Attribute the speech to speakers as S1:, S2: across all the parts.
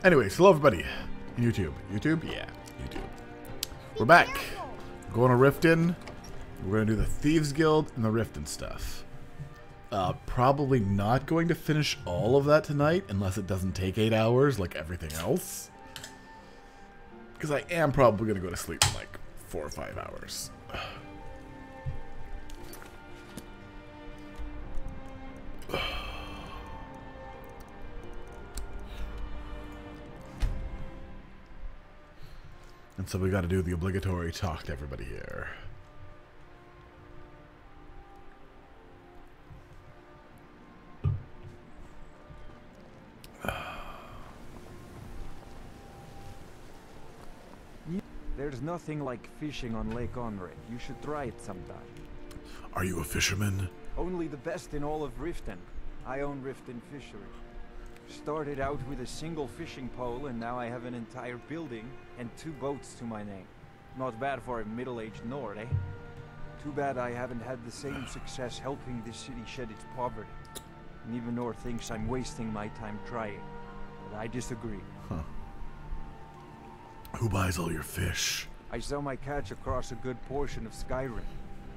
S1: Anyways, hello everybody. YouTube. YouTube? Yeah, YouTube. We're back. Going to Riften. We're going to do the Thieves Guild and the Riften stuff. Probably not going to finish all of that tonight unless it doesn't take 8 hours like everything else. Because I am probably going to go to sleep in like 4 or 5 hours. And so we got to do the obligatory talk to everybody here.
S2: There's nothing like fishing on Lake Onre. You should try it sometime.
S1: Are you a fisherman?
S2: Only the best in all of Riften. I own Riften Fishery. Started out with a single fishing pole, and now I have an entire building and 2 boats to my name. Not bad for a middle-aged Nord, eh? Too bad I haven't had the same success helping this city shed its poverty. And even Nord thinks I'm wasting my time trying. But I disagree.
S1: Huh. Who buys all your fish?
S2: I sell my catch across a good portion of Skyrim.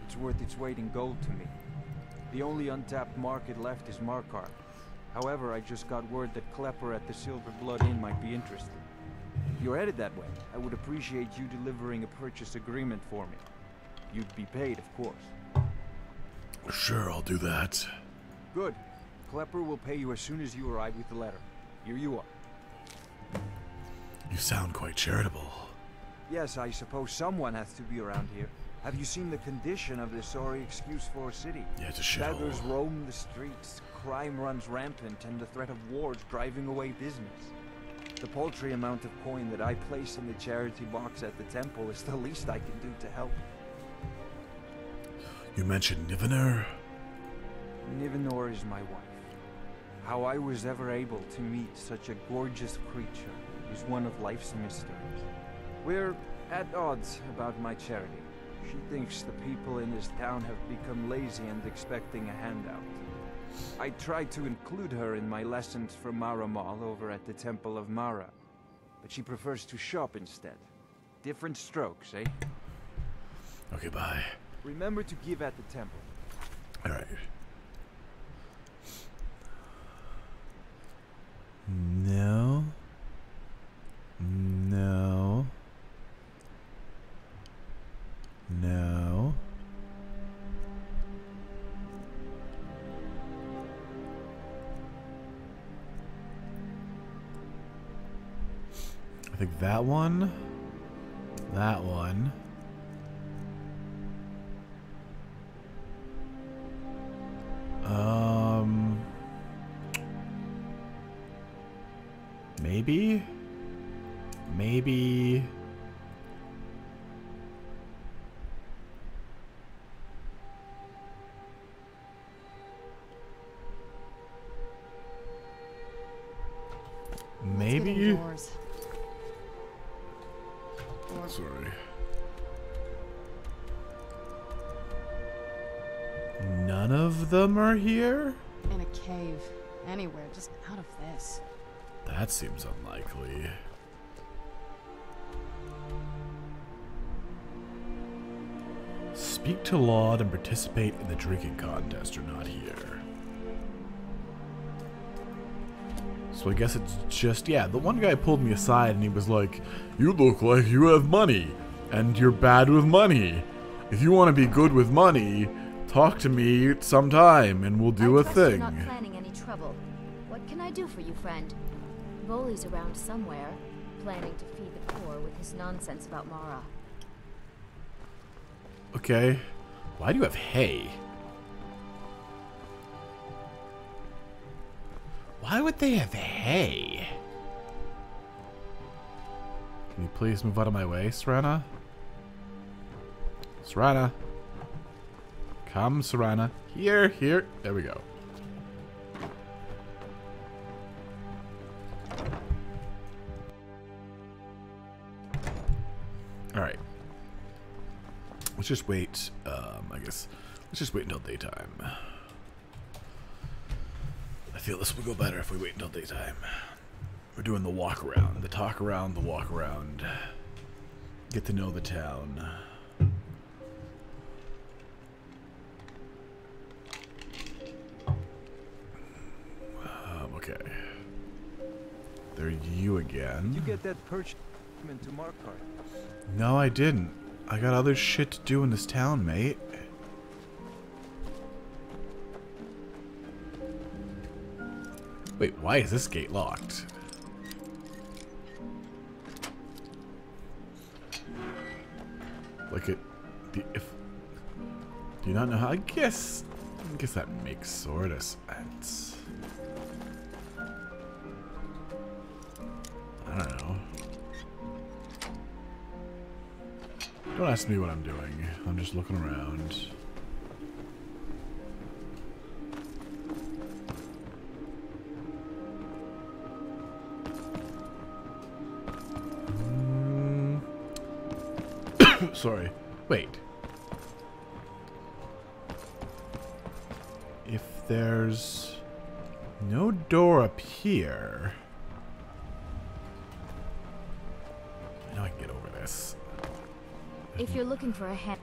S2: It's worth its weight in gold to me. The only untapped market left is Markarth. However, I just got word that Klepper at the Silver Blood Inn might be interested. If you're headed that way, I would appreciate you delivering a purchase agreement for me. You'd be paid, of course.
S1: Sure, I'll do that.
S2: Good. Klepper will pay you as soon as you arrive with the letter. Here you are.
S1: You sound quite charitable.
S2: Yes, I suppose someone has to be around here. Have you seen the condition of this sorry excuse for a city?
S1: Yeah, it's a shithole.
S2: Daggers roam the streets, crime runs rampant, and the threat of war is driving away business. The paltry amount of coin that I place in the charity box at the temple is the least I can do to help.
S1: You mentioned Nivenor?
S2: Nivenor is my wife. How I was ever able to meet such a gorgeous creature is one of life's mysteries. We're at odds about my charity. She thinks the people in this town have become lazy and expecting a handout. I tried to include her in my lessons for Mara Mall over at the Temple of Mara, but she prefers to shop instead. Different strokes, eh?
S1: Okay, bye.
S2: Remember to give at the temple.
S1: Alright. No. No. No. I think that one. That one. Maybe? Maybe... Maybe? Oh, sorry. None of them are here?
S3: In a cave. Anywhere, just out of this.
S1: That seems unlikely. Speak to Laud and participate in the drinking contest are not here. So I guess it's just, yeah, the one guy pulled me aside and he was like, you look like you have money, and you're bad with money. If you want to be good with money, talk to me sometime and we'll do a thing.
S4: You're not planning any trouble. What can I do for you, friend? Bolly's around somewhere, planning to feed the poor with his nonsense about Mara.
S1: Okay. Why do you have hay? Why would they have hay? Can you please move out of my way, Serana? Serana. Come, Serana. Here, here. There we go. Alright. Let's just wait, I guess. Let's just wait until daytime. I feel this will go better if we wait until daytime. We're doing the walk around, the talk around, the walk around. Get to know the town. Okay. There you again.
S2: You get that perch to Markarth?
S1: No, I didn't. I got other shit to do in this town, mate. Wait, why is this gate locked? Like it, if do you not know how? I guess that makes sort of sense. I don't know. Don't ask me what I'm doing. I'm just looking around. Sorry. Wait. If there's no door up here, I know I can get over this.
S4: If you're looking for a hand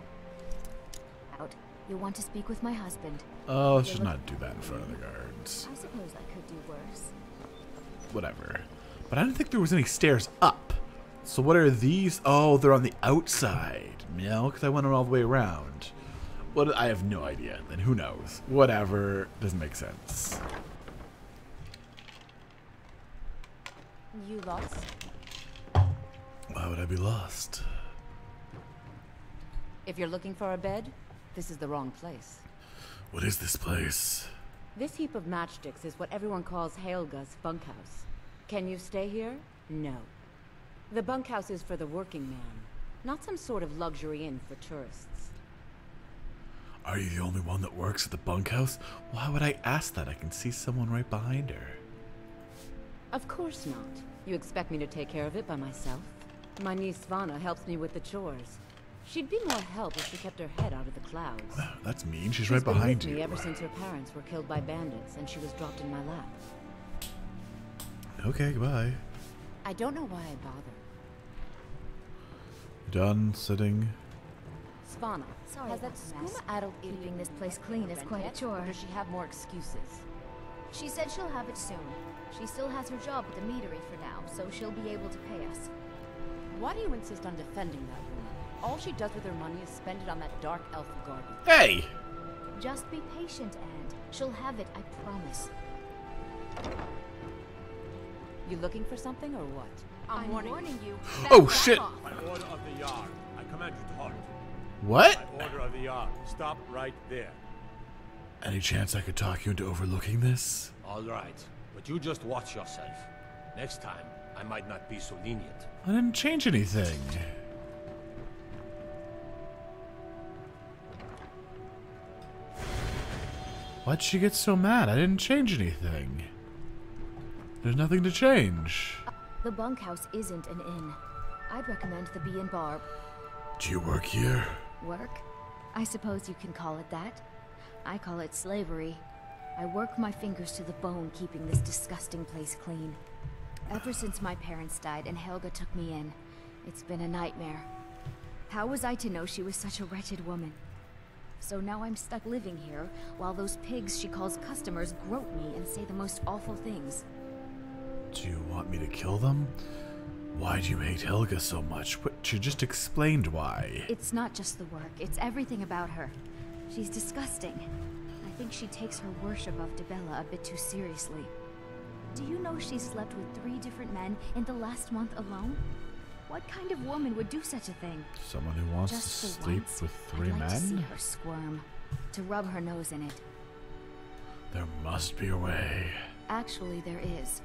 S4: out, you'll want to speak with my husband.
S1: Oh, let's just not do that in front of the guards.
S4: I suppose I could do worse.
S1: Whatever. But I didn't think there was any stairs up. So what are these? Oh, they're on the outside. No, because I went all the way around. What? I have no idea. Then who knows? Whatever. Doesn't make sense.
S3: You lost?
S1: Why would I be lost?
S5: If you're looking for a bed, this is the wrong place.
S1: What is this place?
S5: This heap of matchsticks is what everyone calls Helga's bunkhouse. Can you stay here? No. The bunkhouse is for the working man, not some sort of luxury inn for tourists.
S1: Are you the only one that works at the bunkhouse? Why would I ask that? I can see someone right behind her.
S5: Of course not. You expect me to take care of it by myself? My niece Svana helps me with the chores. She'd be more help if she kept her head out of the clouds.
S1: That's mean. She's right behind
S5: been with
S1: you.
S5: me ever since her parents were killed by bandits and she was dropped in my lap.
S1: Okay, goodbye.
S5: I don't know why I bother.
S1: Done sitting.
S5: Svana,
S4: Sorry
S5: has
S4: about
S5: that
S4: the mess.
S5: skooma adult
S4: Keeping this place clean is quite a chore.
S5: Or does she have more excuses?
S4: She said she'll have it soon. She still has her job at the meadery for now, so she'll be able to pay us.
S5: Why do you insist on defending that woman? All she does with her money is spend it on that dark elf garden.
S1: Hey!
S4: Just be patient, and she'll have it, I promise.
S5: You looking for something or what?
S3: I'm warning you.
S1: Oh shit!
S6: Order of the Yard. I command you to halt.
S1: What?
S6: By order of the Yard. Stop right there.
S1: Any chance I could talk you into overlooking this?
S6: All right, but you just watch yourself. Next time, I might not be so lenient.
S1: I didn't change anything. Why'd she get so mad? I didn't change anything. There's nothing to change.
S4: The bunkhouse isn't an inn. I'd recommend the Bee and Barb.
S1: Do you work here?
S4: Work? I suppose you can call it that. I call it slavery. I work my fingers to the bone keeping this disgusting place clean. Ever since my parents died and Helga took me in, it's been a nightmare. How was I to know she was such a wretched woman? So now I'm stuck living here, while those pigs she calls customers grope me and say the most awful things.
S1: Do you want me to kill them? Why do you hate Helga so much? But you just explained why.
S4: It's not just the work, it's everything about her. She's disgusting. I think she takes her worship of Dibella a bit too seriously. Do you know she slept with 3 different men in the last month alone? What kind of woman would do such a thing?
S1: Someone who wants
S4: Just
S1: to
S4: for
S1: sleep
S4: once,
S1: with 3
S4: I'd like to see
S1: men?
S4: her squirm, to rub her nose in it.
S1: There must be a way.
S4: Actually, there is.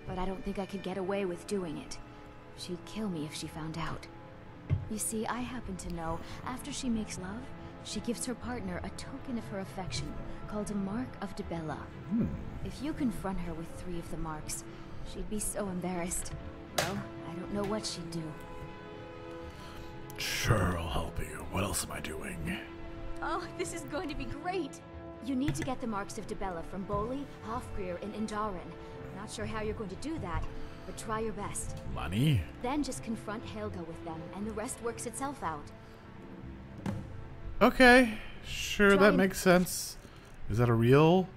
S4: But I don't think I could get away with doing it. She'd kill me if she found out. You see, I happen to know, after she makes love, she gives her partner a token of her affection, called a Mark of Dibella. If you confront her with 3 of the marks, she'd be so embarrassed. Well, I don't know what she'd do.
S1: Sure, I'll help you. What else am I doing?
S4: Oh, this is going to be great! You need to get the marks of Dibella from Boli, Hofgrir, and Indaren. Not sure how you're going to do that, but try your best.
S1: Money?
S4: Then just confront Helga with them, and the rest works itself out.
S1: Okay. Sure,
S4: Try
S1: that
S4: and-
S1: makes sense. Is that a real?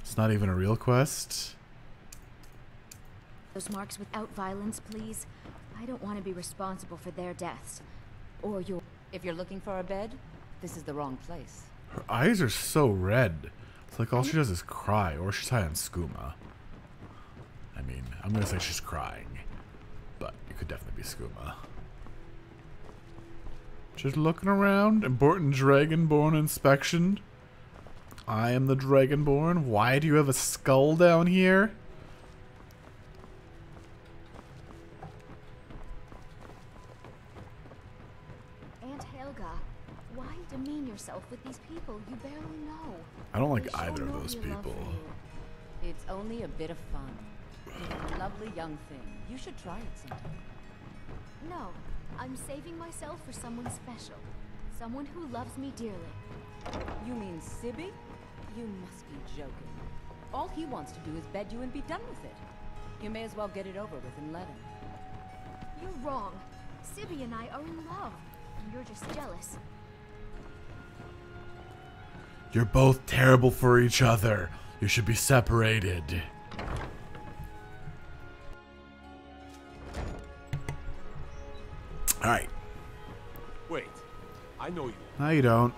S1: It's not even a real quest.
S4: Those marks without violence, please. I don't want to be responsible for their deaths. Or your...
S5: If you're looking for a bed, this is the wrong place.
S1: Her eyes are so red. It's like all she does is cry, or she's high on skooma. I mean, I'm gonna say she's crying, but it could definitely be skooma. Just looking around. Important Dragonborn inspection. I am the Dragonborn. Why do you have a skull down here?
S4: Aunt Helga, why demean yourself with these people you barely know?
S1: I don't like
S4: They show
S1: either of
S4: no
S1: those
S4: real love
S1: people.
S4: for you.
S5: It's only a bit of fun. You're a lovely young thing. You should try it sometime.
S4: No, I'm saving myself for someone special. Someone who loves me dearly.
S5: You mean Sibby? You must be joking. All he wants to do is bed you and be done with it. You may as well get it over with and let him.
S4: You're wrong. Sibby and I are in love, and you're just jealous.
S1: You're both terrible for each other. You should be separated. Alright.
S6: Wait, I know you.
S1: No, you don't.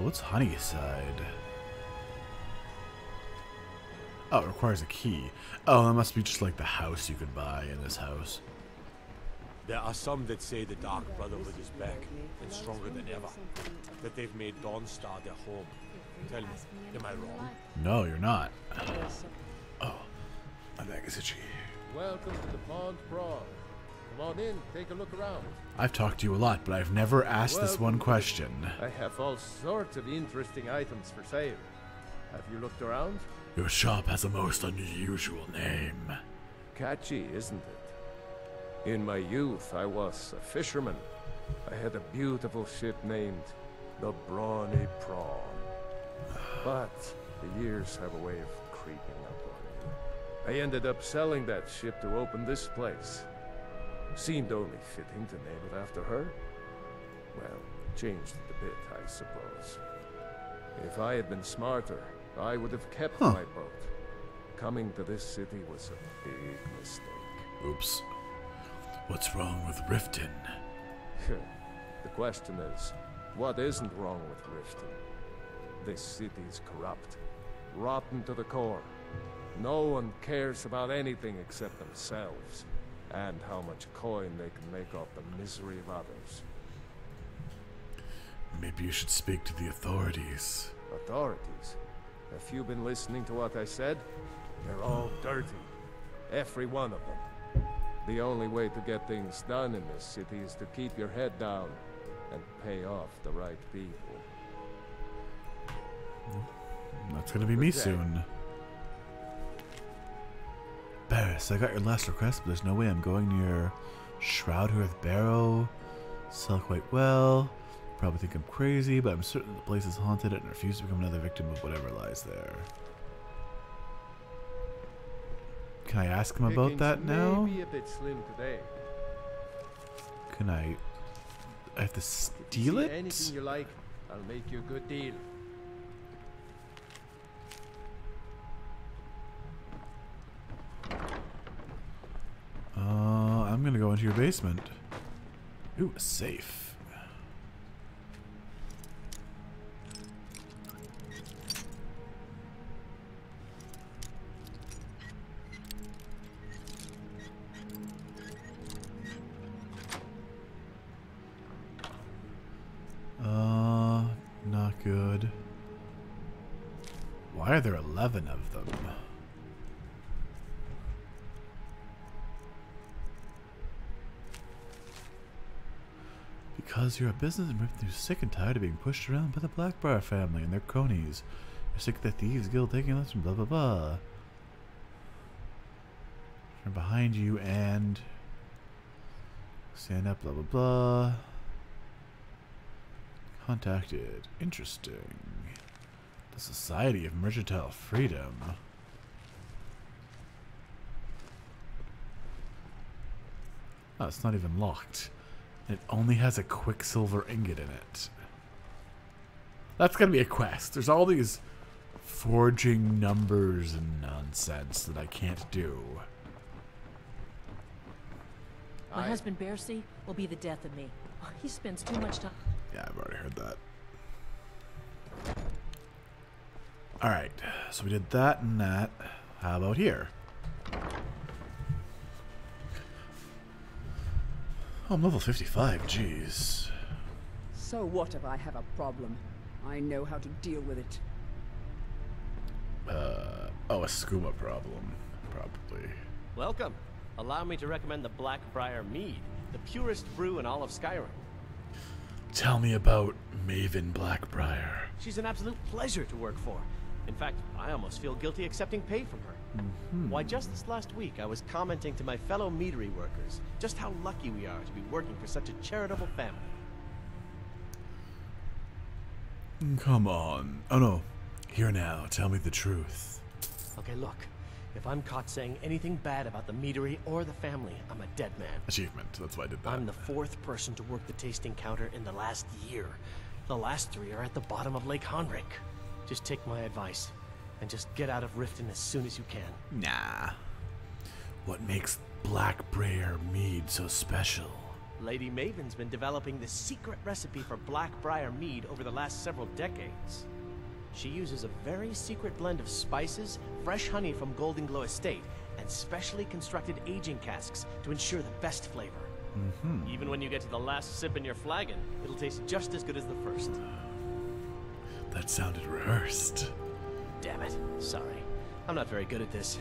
S1: What's Honeyside? Oh, it requires a key. Oh, that must be just like the house you could buy in this house.
S6: There are some that say the Dark Brotherhood is back and stronger than ever. That they've made Dawnstar their home. Tell me, am I wrong?
S1: No, you're not. Oh, my back is itchy.
S7: Welcome to the Pond Prawn. Come on in, take a look around.
S1: I've talked to you a lot, but I've never asked this one
S7: Welcome.
S1: question.
S7: I have all sorts of interesting items for sale. Have you looked around?
S1: Your shop has a most unusual name.
S7: Catchy, isn't it? In my youth, I was a fisherman. I had a beautiful ship named the Brawny Prawn. But the years have a way of creeping up on me. I ended up selling that ship to open this place. Seemed only fitting to name it after her. Well, changed it a bit, I suppose. If I had been smarter, I would have kept my boat. Coming to this city was a big mistake.
S1: Oops. What's wrong with Riften?
S7: The question is, what isn't wrong with Riften? This city is corrupt, rotten to the core. No one cares about anything except themselves, and how much coin they can make off the misery of others.
S1: Maybe you should speak to the authorities.
S7: Authorities? Have you been listening to what I said? They're all dirty. Every one of them. The only way to get things done in this city is to keep your head down and pay off the right people.
S1: That's gonna be me
S7: Okay.
S1: soon. Barris, I got your last request, but there's no way I'm going near Shroudhearth Barrow. Sell quite well. Probably think I'm crazy, but I'm certain the place is haunted and refuse to become another victim of whatever lies there. Can I ask him about
S7: Pickings
S1: that now?
S7: Maybe a bit slim today.
S1: Can I have to
S7: If you
S1: steal
S7: see
S1: it?
S7: anything you like, I'll make you a good deal.
S1: I'm gonna go into your basement. Ooh, a safe. Not good. Why are there 11 of them? Because you're a businessman who's sick and tired of being pushed around by the Blackbriar family and their cronies. You're sick of the Thieves Guild taking less from blah blah blah. Turn behind you and stand up, blah blah blah. Contacted. Interesting. The Society of Mercantile Freedom. Oh, it's not even locked. It only has a quicksilver ingot in it. That's gonna be a quest. There's all these forging numbers and nonsense that I can't do.
S8: My husband Bearsea will be the death of me. He spends too much time.
S1: Yeah, I've already heard that. Alright, so we did that and that. How about here? Oh, I'm level 55, jeez.
S9: So what if I have a problem? I know how to deal with it.
S1: Oh, a skooma problem. Probably.
S10: Welcome. Allow me to recommend the Blackbriar Mead, the purest brew in all of Skyrim.
S1: Tell me about Maven Blackbriar.
S10: She's an absolute pleasure to work for. In fact, I almost feel guilty accepting pay from her. Why, just this last week, I was commenting to my fellow meadery workers just how lucky we are to be working for such a charitable family.
S1: Come on. Oh no. Here now, tell me the truth.
S10: Okay, look. If I'm caught saying anything bad about the meadery or the family, I'm a dead man.
S1: Achievement, that's why I did that.
S10: I'm the 4th person to work the tasting counter in the last year. The last 3 are at the bottom of Lake Honrick. Just take my advice, and just get out of Riften as soon as you can.
S1: Nah. What makes Blackbriar Mead so special?
S10: Lady Maven's been developing the secret recipe for Blackbriar Mead over the last several decades. She uses a very secret blend of spices, fresh honey from Golden Glow Estate, and specially constructed aging casks to ensure the best flavor. Even when you get to the last sip in your flagon, it'll taste just as good as the first.
S1: That sounded rehearsed.
S10: Damn it. Sorry. I'm not very good at this.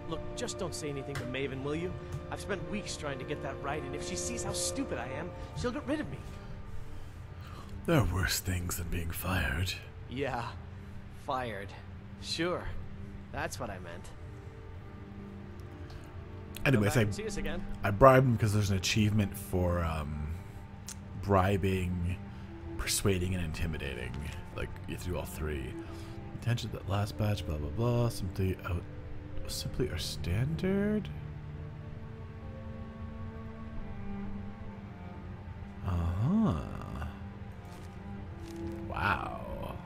S10: Look, just don't say anything to Maven, will you? I've spent weeks trying to get that right, and if she sees how stupid I am, she'll get rid of me.
S1: There are worse things than being fired.
S10: Yeah. Fired. Sure. That's what I meant.
S1: Anyways,
S10: See us again.
S1: I bribed him because there's an achievement for bribing, persuading, and intimidating. Like, you have to do all 3. Attention to that last batch, blah blah blah. Simply our standard. Wow.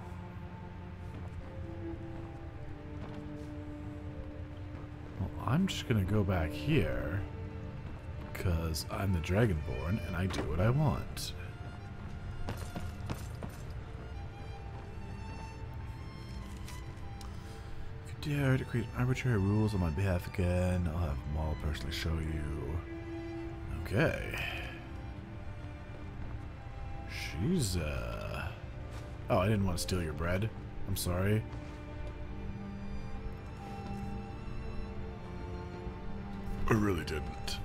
S1: Well, I'm just gonna go back here because I'm the Dragonborn and I do what I want. If you dare to create arbitrary rules on my behalf again, I'll have Maul personally show you. Okay. She's, Oh, I didn't want to steal your bread. I'm sorry. I really didn't.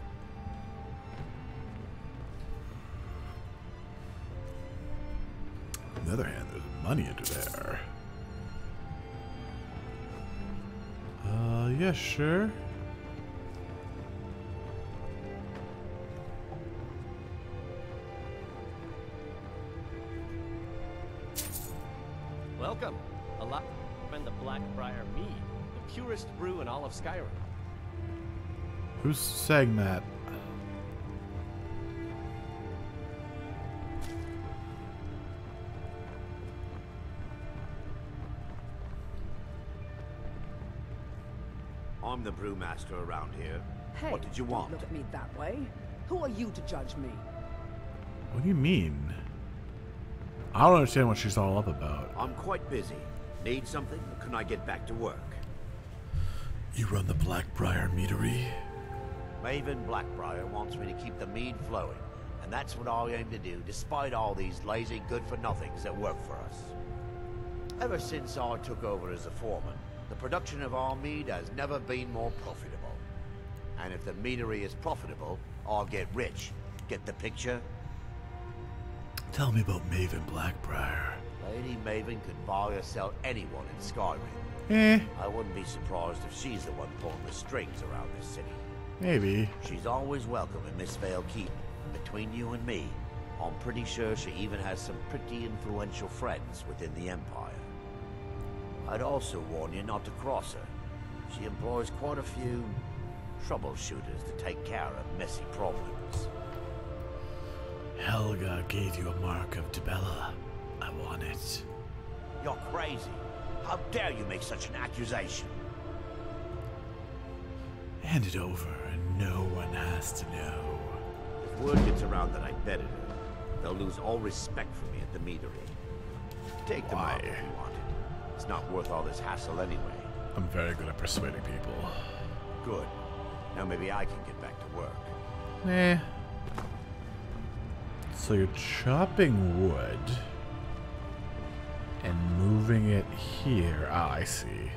S1: On the other hand, there's money under there. Yeah, sure.
S10: Welcome. A lot and the Blackbriar Mead, the purest brew in all of Skyrim.
S1: Who's saying that?
S11: I'm the brewmaster around here.
S9: Hey,
S11: What did you want?
S9: Don't look at me that way. Who are you to judge me?
S1: What do you mean? I don't understand what she's all up about.
S11: I'm quite busy. Need something, or can I get back to work?
S1: You run the Blackbriar Meadery?
S11: Maven Blackbriar wants me to keep the mead flowing, and that's what I aim to do, despite all these lazy good-for-nothings that work for us. Ever since I took over as a foreman, the production of our mead has never been more profitable. And if the meadery is profitable, I'll get rich. Get the picture?
S1: Tell me about Maven Blackbriar.
S11: Lady Maven could buy or sell anyone in Skyrim. I wouldn't be surprised if she's the one pulling the strings around this city.
S1: Maybe.
S11: She's always welcome in Mistveil Keep. Between you and me, I'm pretty sure she even has some pretty influential friends within the Empire. I'd also warn you not to cross her. She employs quite a few troubleshooters to take care of messy problems.
S1: Helga gave you a mark of Dibella. I want it.
S11: You're crazy. How dare you make such an accusation?
S1: Hand it over and no one has to know.
S11: If word gets around that I betted her, they'll lose all respect for me at the meadery. Take them out if you want it. It's not worth all this hassle anyway.
S1: I'm very good at persuading people.
S11: Good. Now maybe I can get back to work.
S1: Eh. So you're chopping wood and moving it here. Ah, I see.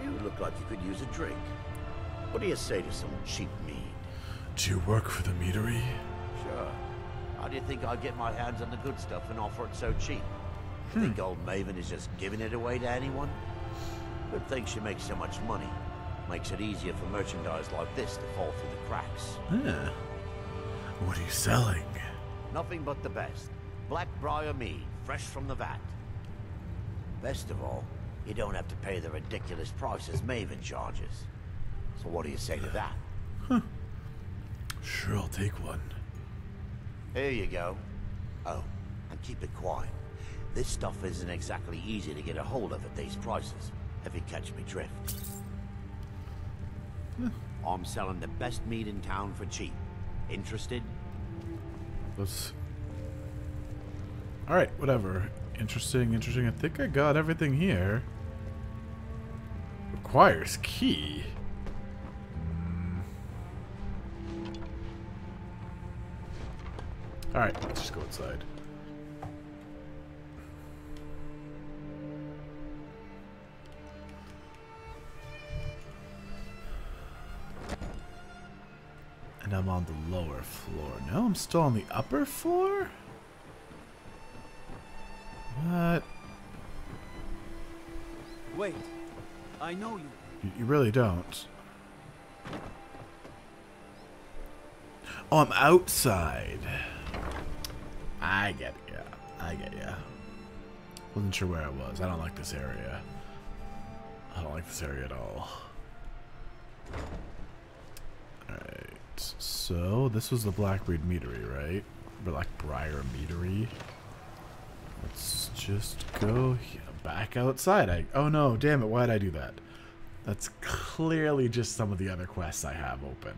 S11: You look like you could use a drink. What do you say to some cheap mead?
S1: Do you work for the meadery?
S11: Sure. How do you think I get my hands on the good stuff and offer it so cheap? You think old Maven is just giving it away to anyone? Good thing she makes so much money. Makes it easier for merchandise like this to fall through the cracks.
S1: Huh. What are you selling?
S11: Nothing but the best. Blackbriar mead, fresh from the vat. Best of all, you don't have to pay the ridiculous prices Maven charges. So what do you say to that?
S1: Huh. Sure, I'll take one.
S11: Here you go. Oh, and keep it quiet. This stuff isn't exactly easy to get a hold of at these prices, if you catch me drift. I'm selling the best meat in town for cheap. Interested?
S1: Let's... Alright, whatever. Interesting. I think I got everything here. Requires key. Alright, let's just go inside. And I'm on the lower floor. No, I'm still on the upper floor? What?
S12: Wait, I know you.
S1: You really don't. Oh, I'm outside. I get it, yeah. I get ya. Wasn't sure where I was. I don't like this area. I don't like this area at all. Alright. So, this was the Blackbreed Meadery, right? Blackbriar Meadery. Let's just go back outside. Oh no, damn it, why'd I do that? That's clearly just some of the other quests I have open.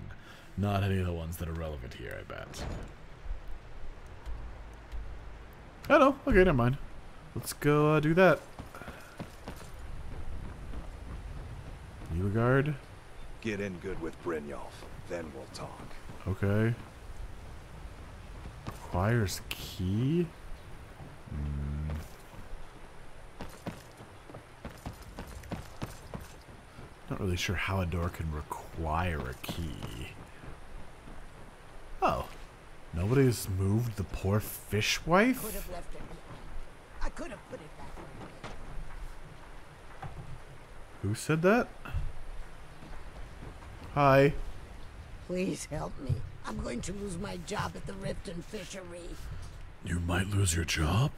S1: Not any of the ones that are relevant here, I bet. Oh no, okay, never mind. Let's go do that. You a guard?
S13: Get in good with Brynjolf, then we'll talk.
S1: Okay. Requires key? Not really sure how a door can require a key. Oh. Nobody's moved the poor fishwife?
S14: Could have left it. I could have put it back.
S1: Who said that? Hi.
S14: Please help me. I'm going to lose my job at the Riften Fishery.
S1: You might lose your job?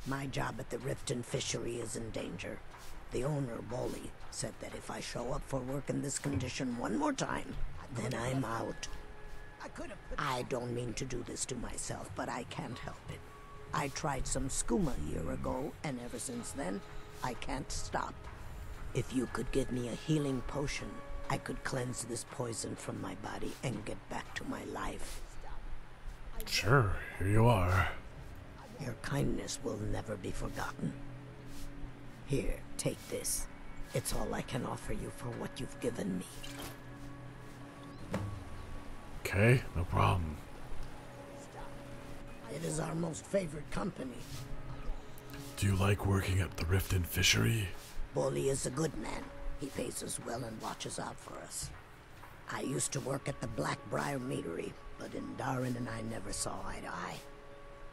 S14: My job at the Riften Fishery is in danger. The owner, Bolly, said that if I show up for work in this condition one more time, then I'm out. I don't mean to do this to myself, but I can't help it. I tried some skooma a year ago, and ever since then, I can't stop. If you could give me a healing potion, I could cleanse this poison from my body and get back to my life.
S1: Sure, here you are.
S14: Your kindness will never be forgotten. Here, take this. It's all I can offer you for what you've given me.
S1: Okay, no problem.
S14: It is our most favored company.
S1: Do you like working at the Riften Fishery?
S14: Bolly is a good man. He pays us well and watches out for us. I used to work at the Blackbriar Meadery, but Indarin and I never saw eye to eye.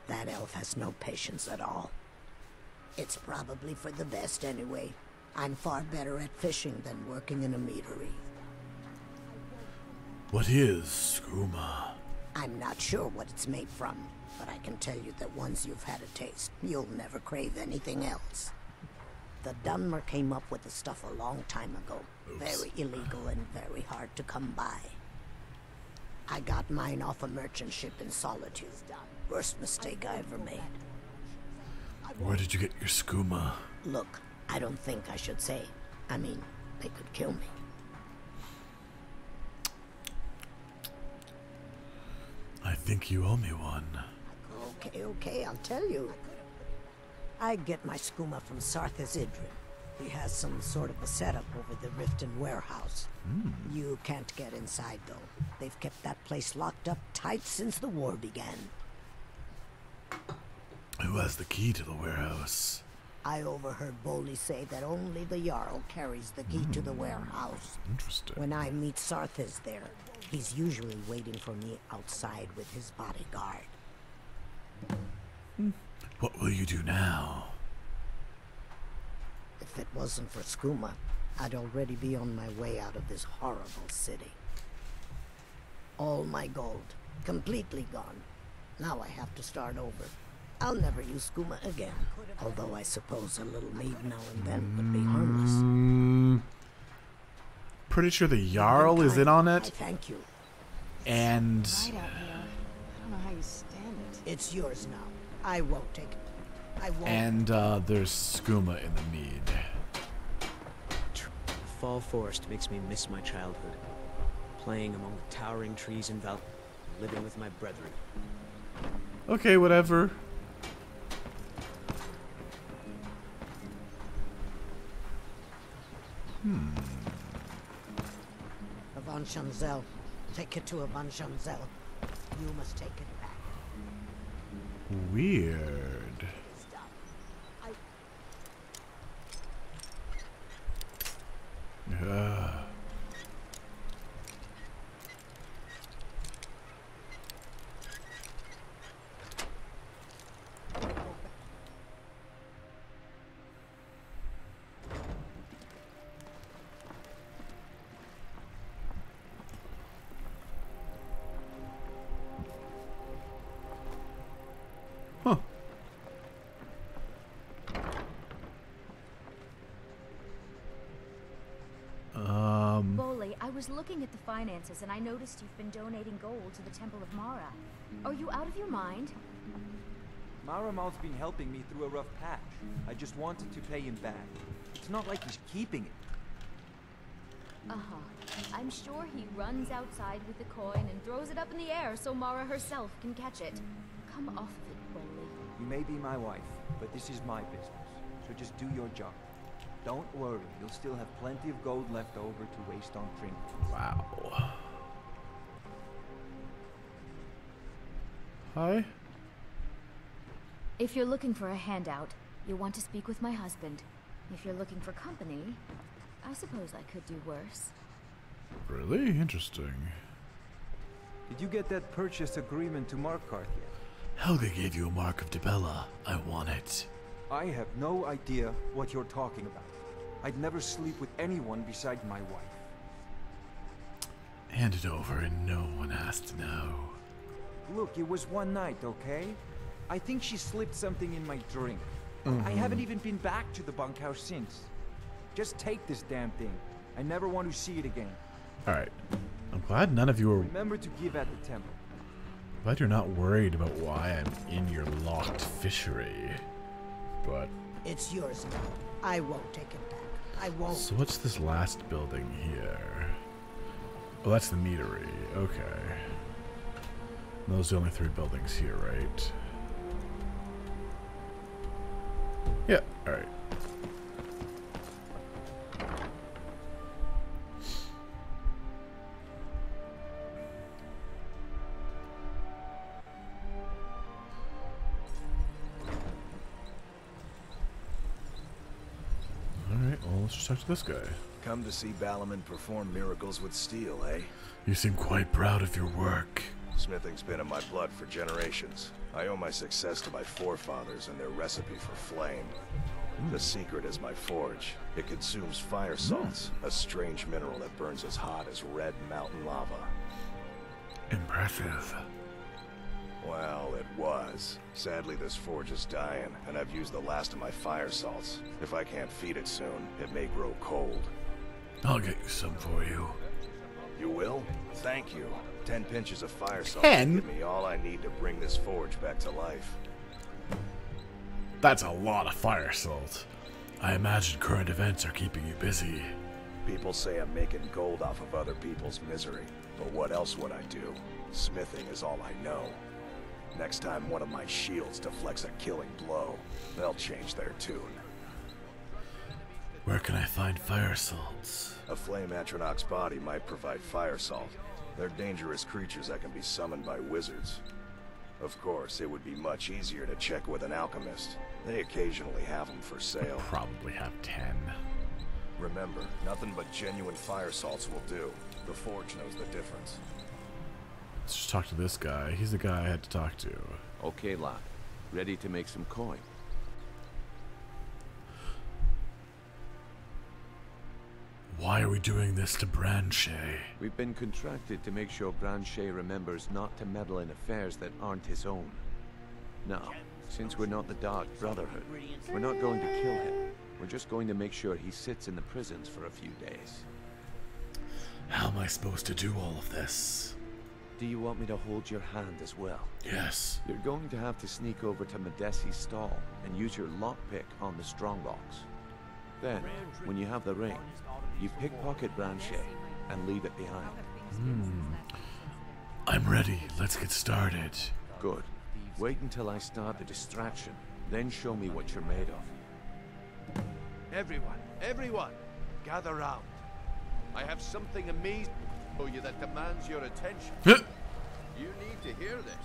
S14: That elf has no patience at all. It's probably for the best anyway. I'm far better at fishing than working in a meadery.
S1: What is skooma?
S14: I'm not sure what it's made from, but I can tell you that once you've had a taste, you'll never crave anything else. The Dunmer came up with the stuff a long time ago.
S1: Oops.
S14: Very illegal and very hard to come by. I got mine off a merchant ship in Solitude. Worst mistake I ever made.
S1: Where did you get your skooma?
S14: Look, I don't think I should say. I mean, they could kill me.
S1: I think you owe me one.
S14: Okay, I'll tell you. I get my skooma from Sarthas Idrin. He has some sort of a setup over the Riften warehouse. You can't get inside, though. They've kept that place locked up tight since the war began.
S1: Who has the key to the warehouse?
S14: I overheard Boley say that only the Jarl carries the key to the warehouse.
S1: Interesting.
S14: When I meet Sarthas there, he's usually waiting for me outside with his bodyguard.
S1: What will you do now?
S14: If it wasn't for skooma, I'd already be on my way out of this horrible city. All my gold, completely gone. Now I have to start over. I'll never use skooma again, although I suppose a little mead now and then would be harmless.
S1: Pretty sure the Jarl is in on it.
S14: Thank you.
S1: And
S3: Right out here. I don't know how you stand it.
S14: It's yours now. I won't take it. I won't.
S1: And there's skooma in the mead.
S15: The fall forest makes me miss my childhood. Playing among the towering trees in Val, living with my brethren.
S1: Okay, whatever.
S14: Avan Shamzel. Take it to Avan Shamzel. You must take it back.
S1: Weird. Huh.
S4: Boley, I was looking at the finances and I noticed you've been donating gold to the Temple of Mara. Are you out of your mind?
S2: Maramal's been helping me through a rough patch. I just wanted to pay him back. It's not like he's keeping it.
S4: I'm sure he runs outside with the coin and throws it up in the air so Mara herself can catch it. Come off of it, Boley.
S2: You may be my wife, but this is my business. So just do your job. Don't worry, you'll still have plenty of gold left over to waste on trinkets.
S1: Wow. Hi?
S4: If you're looking for a handout, you'll want to speak with my husband. If you're looking for company, I suppose I could do worse.
S1: Really? Interesting.
S2: Did you get that purchase agreement to Markarth yet?
S1: Helga gave you a mark of Dibella. I want it.
S2: I have no idea what you're talking about. I'd never sleep with anyone beside my wife.
S1: Hand it over and no one has to know.
S2: Look, it was one night, okay? I think she slipped something in my drink. I haven't even been back to the bunkhouse since. Just take this damn thing. I never want to see it again.
S1: Alright. I'm glad none of you are...
S2: Remember to give at the temple.
S1: Glad you're not worried about why I'm in your locked fishery. But...
S14: It's yours now. I won't take it back. I won't.
S1: So what's this last building here? Oh, that's the meadery. Okay. Those are the only 3 buildings here, right? Yeah, alright. Alright, well, let's just talk to this guy.
S13: Come to see Balaman perform miracles with steel, eh?
S1: You seem quite proud of your work.
S13: Smithing's been in my blood for generations. I owe my success to my forefathers and their recipe for flame. The secret is my forge. It consumes fire salts, a strange mineral that burns as hot as red mountain lava.
S1: Impressive.
S13: is. Sadly, this forge is dying, and I've used the last of my fire salts. If I can't feed it soon, it may grow cold.
S1: I'll get you some for you.
S13: You will? Thank you. 10 pinches of fire salt
S1: 10?
S13: will give me all I need to bring this forge back to life.
S1: That's a lot of fire salt. I imagine current events are keeping you busy.
S13: People say I'm making gold off of other people's misery, but what else would I do? Smithing is all I know. Next time one of my shields deflects a killing blow, they'll change their tune.
S1: Where can I find fire salts?
S13: A flame Atronach's body might provide fire salt. They're dangerous creatures that can be summoned by wizards. Of course, it would be much easier to check with an alchemist. They occasionally have them for sale.
S1: Probably have 10.
S13: Remember, nothing but genuine fire salts will do. The forge knows the difference.
S1: Let's just talk to this guy. He's the guy I had to talk to.
S7: Okay, lad. Ready to make some coin?
S1: Why are we doing this to Branche?
S7: We've been contracted to make sure Branche remembers not to meddle in affairs that aren't his own. Now, since we're not the Dark Brotherhood, we're not going to kill him. We're just going to make sure he sits in the prisons for a few days.
S1: How am I supposed to do all of this?
S7: Do you want me to hold your hand as well?
S1: Yes.
S7: You're going to have to sneak over to Medesi's stall and use your lockpick on the strongbox. Then, when you have the ring, you pickpocket Branche and leave it behind.
S1: I'm ready. Let's get started.
S7: Good. Wait until I start the distraction, then show me what you're made of.
S6: Everyone, gather round. I have something amazing for you that demands your attention. You need to hear this.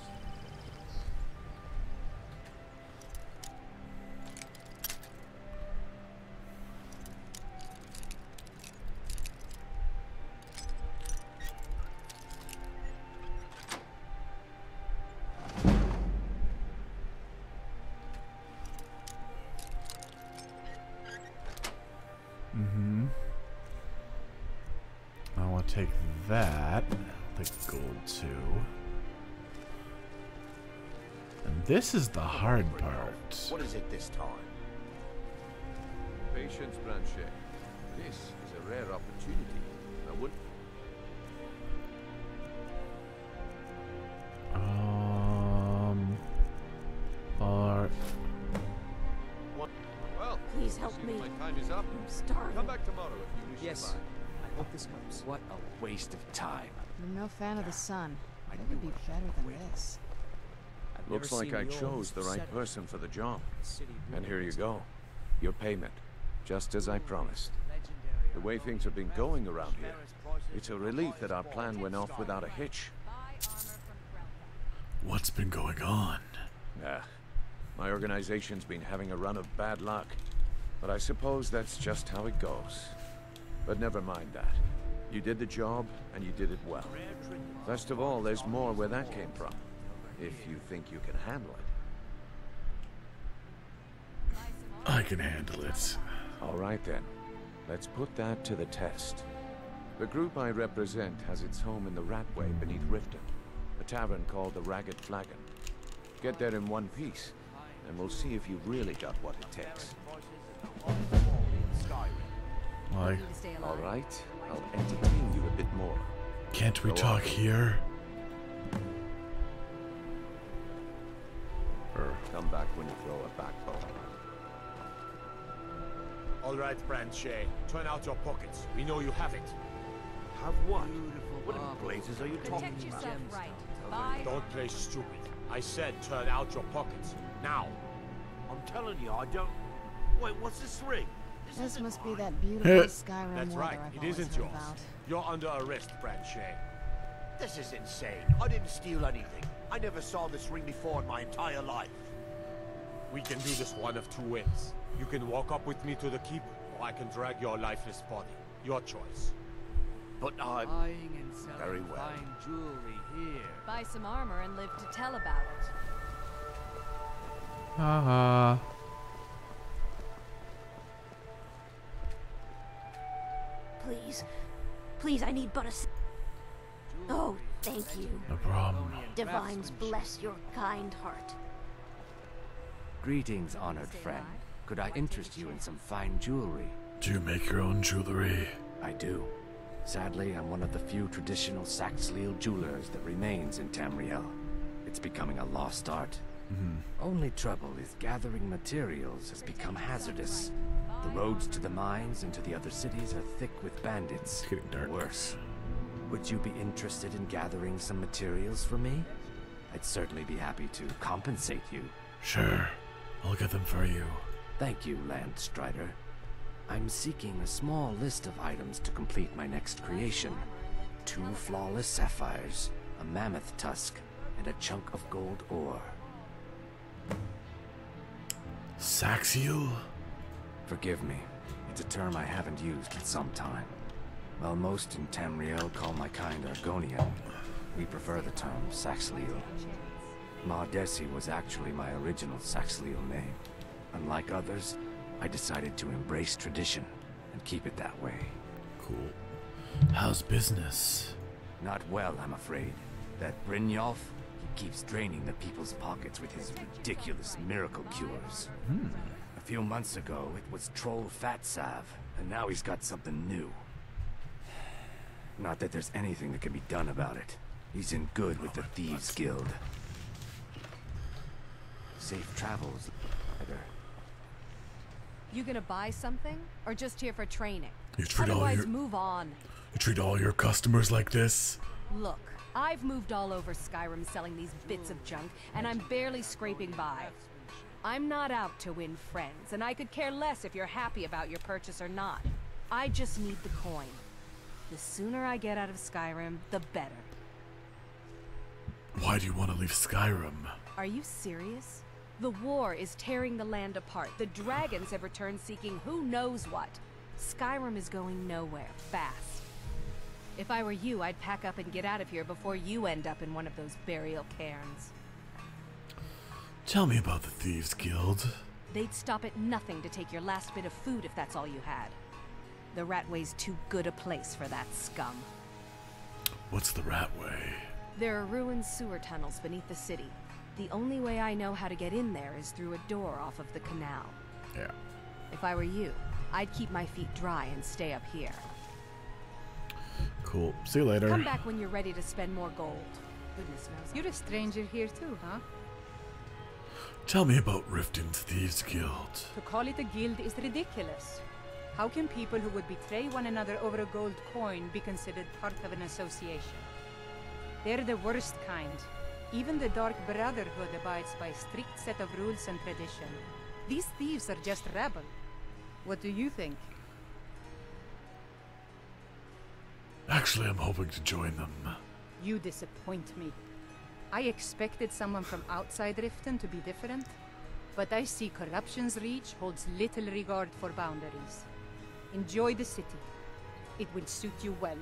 S1: I want to take that. I'll take gold too. And this is the hard part.
S11: What is it this time?
S7: Patience, Branche. This is a rare opportunity. I wouldn't... Well,
S5: please help me.
S6: My time is up.
S5: I'm starving.
S6: Come back tomorrow if you wish.
S15: Yes. I hope this helps.
S12: What a waste of time.
S3: I'm no fan of the sun. It would be better than this.
S7: Looks like I chose the right person for the job. And here you go. Your payment. Just as I promised. The way things have been going around here, it's a relief that our plan went off without a hitch.
S1: What's been going on?
S7: My organization's been having a run of bad luck. But I suppose that's just how it goes. But never mind that. You did the job, and you did it well. Best of all, there's more where that came from. If you think you can handle it.
S1: I can handle it.
S7: All right then. Let's put that to the test. The group I represent has its home in the Ratway beneath Riften, a tavern called the Ragged Flagon. Get there in one piece, and we'll see if you've really got what it takes.
S1: Why?
S7: All right, I'll entertain you a bit more.
S1: Can't we talk here?
S7: Come back when you throw a backbone.
S6: All right, Branche. Turn out your pockets. We know you have it.
S11: Have what? What in blazes are you talking
S5: Protect
S11: about?
S5: yourself right. Bye.
S6: Don't play stupid. I said turn out your pockets. Now.
S11: I'm telling you, I don't... Wait, what's this ring?
S3: This must be that beautiful Skyrim
S6: That's
S3: weather
S6: right.
S3: I've
S6: It
S3: always
S6: isn't
S3: heard
S6: yours.
S3: about.
S6: You're under arrest, Branche.
S11: This is insane. I didn't steal anything. I never saw this ring before in my entire life.
S6: We can do this one of two ways. You can walk up with me to the keep, or I can drag your lifeless body. Your choice.
S11: But I'm...
S12: Buying and selling
S11: Very well.
S12: fine jewelry here.
S5: Buy some armor and live to tell about it.
S1: Haha.
S4: Please. Please, I need but a... Oh, thank you.
S1: No problem.
S4: Divines bless your kind heart.
S12: Greetings, honored friend. Could I interest you in some fine jewelry?
S1: Do you make your own jewelry?
S12: I do. Sadly, I'm one of the few traditional Saxhleel jewelers that remains in Tamriel. It's becoming a lost art. Only trouble is gathering materials has become hazardous. The roads to the mines and to the other cities are thick with bandits.
S1: It's getting dark.
S12: Worse. Would you be interested in gathering some materials for me? I'd certainly be happy to compensate you.
S1: Sure. I'll get them for you.
S12: Thank you, Landstrider. I'm seeking a small list of items to complete my next creation. 2 flawless sapphires, a mammoth tusk, and a chunk of gold ore.
S1: Saxhleel?
S12: Forgive me. It's a term I haven't used in some time. While most in Tamriel call my kind Argonian, we prefer the term Saxhleel. Maudesi was actually my original Saxhleel name. Unlike others, I decided to embrace tradition and keep it that way.
S1: Cool. How's business?
S12: Not well, I'm afraid. That Brynjolf, he keeps draining the people's pockets with his ridiculous miracle cures. A few months ago, it was Troll Fatsav, and now he's got something new. Not that there's anything that can be done about it. He's in good with the Thieves Guild. Safe travels.
S3: You gonna buy something, or just here for training?
S1: You treat
S3: Otherwise, move on.
S1: You treat all your customers like this?
S3: Look, I've moved all over Skyrim selling these bits of junk, and I'm barely scraping by. I'm not out to win friends, and I could care less if you're happy about your purchase or not. I just need the coin. The sooner I get out of Skyrim, the better.
S1: Why do you want to leave Skyrim?
S3: Are you serious? The war is tearing the land apart. The dragons have returned seeking who knows what. Skyrim is going nowhere, fast. If I were you, I'd pack up and get out of here before you end up in one of those burial cairns.
S1: Tell me about the Thieves Guild.
S3: They'd stop at nothing to take your last bit of food if that's all you had. The Ratway's too good a place for that scum.
S1: What's the Ratway?
S3: There are ruined sewer tunnels beneath the city. The only way I know how to get in there is through a door off of the canal.
S1: Yeah.
S3: If I were you, I'd keep my feet dry and stay up here.
S1: Cool. See you later.
S3: Come back when you're ready to spend more gold. Goodness knows.
S16: You're a stranger here too, huh?
S1: Tell me about Riften's Thieves Guild.
S16: To call it a guild is ridiculous. How can people who would betray one another over a gold coin be considered part of an association? They're the worst kind. Even the Dark Brotherhood abides by a strict set of rules and tradition. These thieves are just rabble. What do you think?
S1: Actually, I'm hoping to join them.
S16: You disappoint me. I expected someone from outside Riften to be different, but I see corruption's reach holds little regard for boundaries. Enjoy the city. It will suit you well.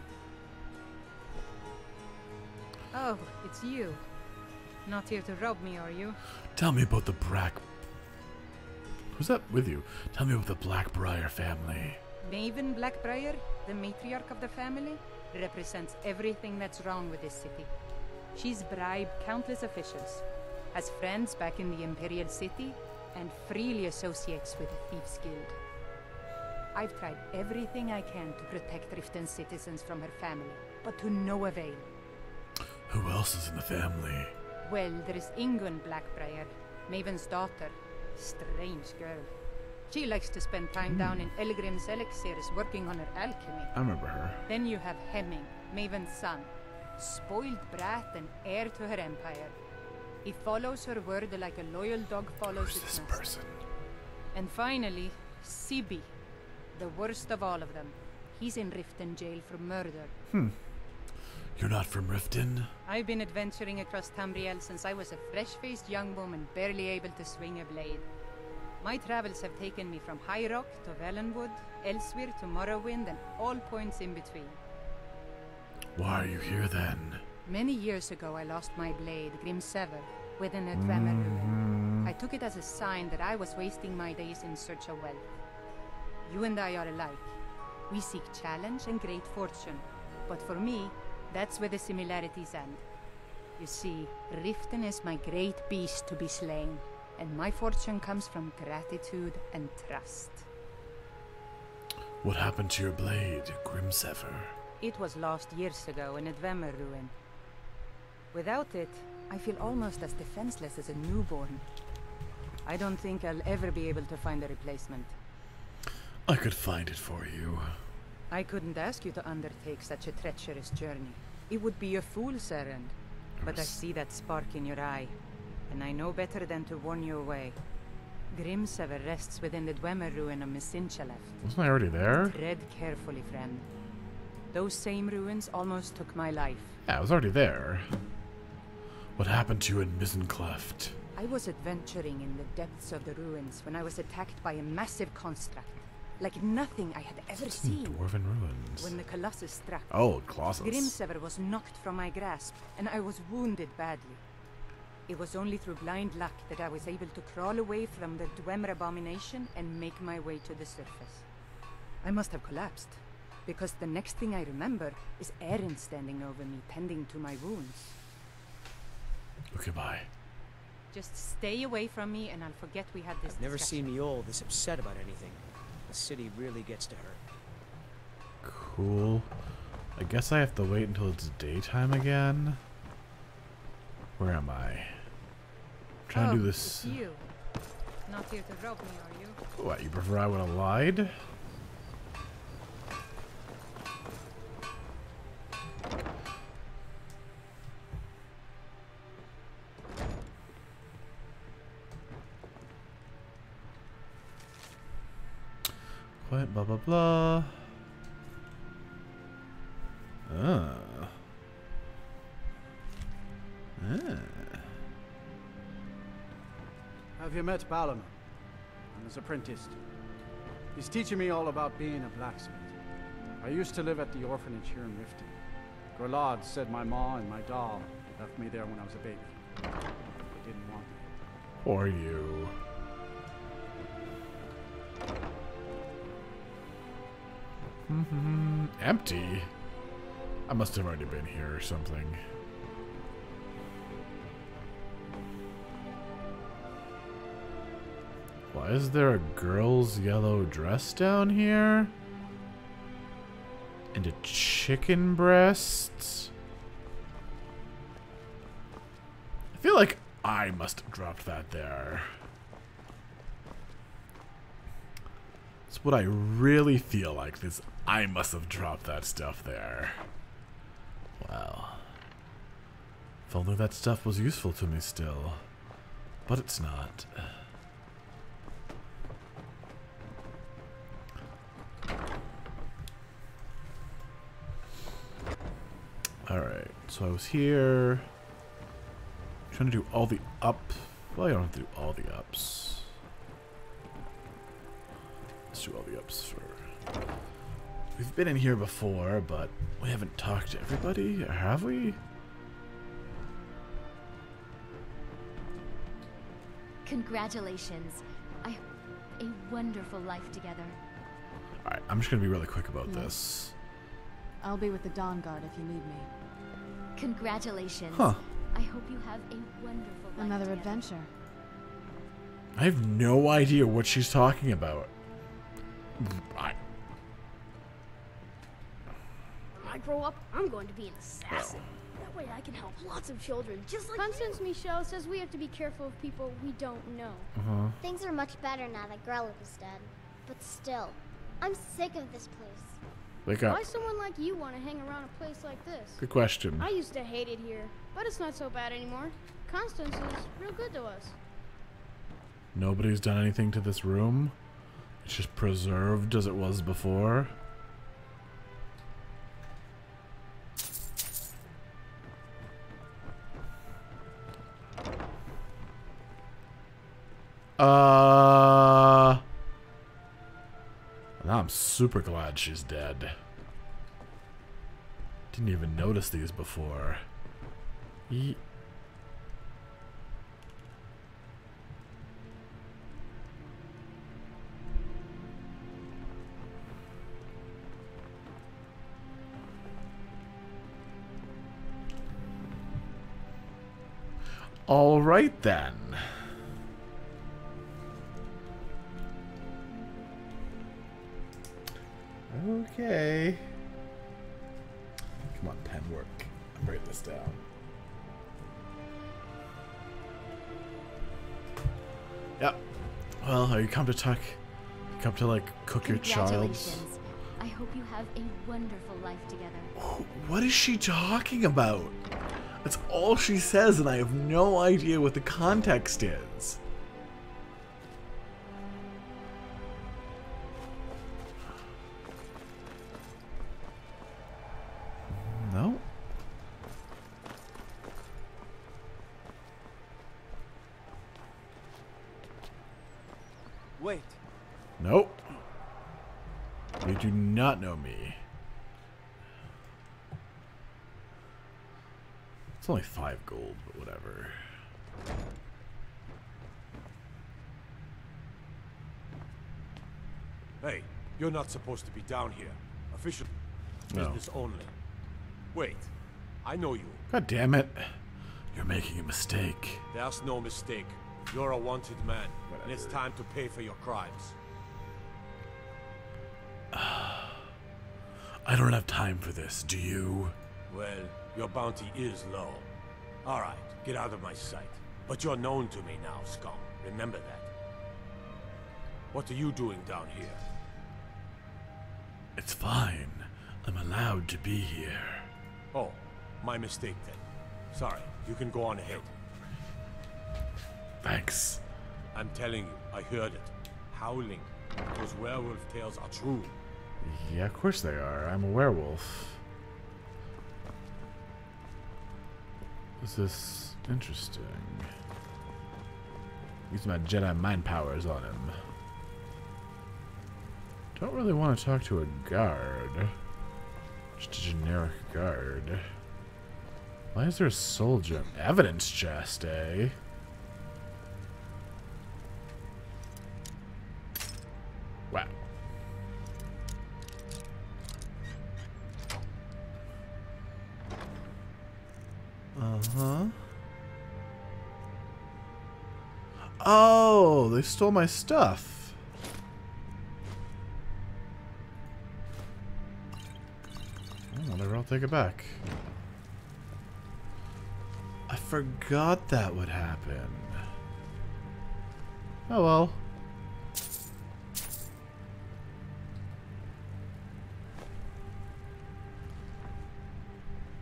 S16: Oh, it's you. Not here to rob me, are you?
S1: Tell me about the Who's that with you? Tell me about the Blackbriar family.
S16: Maven Blackbriar, the matriarch of the family, represents everything that's wrong with this city. She's bribed countless officials, has friends back in the Imperial City, and freely associates with the Thieves Guild. I've tried everything I can to protect Riften's citizens from her family, but to no avail.
S1: Who else is in the family?
S16: Well, there is Ingun Blackbriar, Maven's daughter. Strange girl. She likes to spend time down in Elgrim's elixirs working on her alchemy.
S1: I remember her.
S16: Then you have Hemming, Maven's son. Spoiled brat and heir to her empire. He follows her word like a loyal dog follows
S1: Who's
S16: its
S1: this
S16: master.
S1: person?
S16: And finally, Sibi, the worst of all of them. He's in Riften jail for murder.
S1: You're not from Riften?
S16: I've been adventuring across Tamriel since I was a fresh-faced young woman barely able to swing a blade. My travels have taken me from High Rock to Valenwood, elsewhere to Morrowind, and all points in between.
S1: Why are you here then?
S16: Many years ago I lost my blade, Grimsever, within a Dwemer. I took it as a sign that I was wasting my days in search of wealth. You and I are alike. We seek challenge and great fortune. But for me, that's where the similarities end. You see, Riften is my great beast to be slain, and my fortune comes from gratitude and trust.
S1: What happened to your blade, Grimsever?
S16: It was lost years ago in a Dwemer ruin. Without it, I feel almost as defenseless as a newborn. I don't think I'll ever be able to find a replacement.
S1: I could find it for you.
S16: I couldn't ask you to undertake such a treacherous journey. It would be a fool's errand. But I see that spark in your eye, and I know better than to warn you away. Grimsever rests within the Dwemer ruin of Misinchaleft.
S1: Wasn't I already there?
S16: Tread carefully, friend. Those same ruins almost took my life.
S1: Yeah, I was already there. What happened to you in Misincleft?
S16: I was adventuring in the depths of the ruins when I was attacked by a massive construct, like nothing I had ever seen.
S1: Dwarven ruins.
S16: When the Colossus struck,
S1: Colossus.
S16: Grimsever was knocked from my grasp, and I was wounded badly. It was only through blind luck that I was able to crawl away from the Dwemer abomination and make my way to the surface. I must have collapsed, because the next thing I remember is Eren standing over me, tending to my wounds.
S1: Okay, bye.
S16: Just stay away from me, and I'll forget we had this
S15: I've never
S16: discussion.
S15: seen Mjolnir this upset about anything. The city really gets to her.
S1: Cool. I guess I have to wait until it's daytime again. Where am I? I'm trying to do this.
S16: It's you. Not here to rob me, are you?
S1: What, you prefer I would have lied? What? Blah blah blah.
S17: Have you met Balin? I'm his apprentice. He's teaching me all about being a blacksmith. I used to live at the orphanage here in Riften. Grolod said my ma and my doll left me there when I was a baby. They didn't want me.
S1: Or you. Empty? I must have already been here or something. Why is there a girl's yellow dress down here? And a chicken breast? I feel like I must have dropped that there. That's what I really feel like. This I must have dropped that stuff there. Wow. If only that stuff was useful to me still. But it's not. Alright, so I was here. Trying to do all the up. Well, I don't have to do all the ups. Let's do all the ups for. We've been in here before, but we haven't talked to everybody, or have we?
S4: Congratulations. I hope a wonderful life together.
S1: Alright, I'm just gonna be really quick about this.
S18: I'll be with the Dawn Guard if you need me.
S4: Congratulations.
S1: Huh.
S4: I hope you have a wonderful life
S18: Another
S4: together.
S18: adventure.
S1: I have no idea what she's talking about.
S19: When I grow up, I'm going to be an assassin. That way I can help lots of children, just like
S20: Constance Michel says we have to be careful of people we don't know.
S21: Things are much better now that Grellick is dead. But still, I'm sick of this place.
S1: Wake up.
S20: Why someone like you want to hang around a place like this?
S1: Good question.
S20: I used to hate it here, but it's not so bad anymore. Constance is real good to us.
S1: Nobody's done anything to this room. It's just preserved as it was before. Now I'm super glad she's dead. Didn't even notice these before. All right then. Okay. Come on, pen work. I'm writing this down. Yep. Well, are you come to talk? You come to like cook your child?
S4: Congratulations. I hope you have a wonderful life together.
S1: What is she talking about? That's all she says, and I have no idea what the context is. No?
S17: Wait.
S1: Nope. You do not know me. It's only 5 gold, but whatever.
S6: Hey, you're not supposed to be down here. Official
S1: No.
S6: business only. Wait, I know you.
S1: God damn it. You're making a mistake.
S6: There's no mistake. You're a wanted man, and it's time to pay for your crimes.
S1: I don't have time for this, do you?
S6: Well, your bounty is low. Alright, get out of my sight. But you're known to me now, scum. Remember that. What are you doing down here?
S1: It's fine. I'm allowed to be here.
S6: Oh, my mistake then. Sorry, you can go on ahead.
S1: Thanks.
S6: I'm telling you, I heard it. Howling. Those werewolf tales are true.
S1: Yeah, of course they are. I'm a werewolf. Is this interesting? Use my Jedi mind powers on him. Don't really want to talk to a guard. Just a generic guard. Why is there a soul gem? Evidence chest, eh? Wow. Uh-huh. Oh, they stole my stuff. Whatever, I'll take it back. I forgot that would happen. Oh well.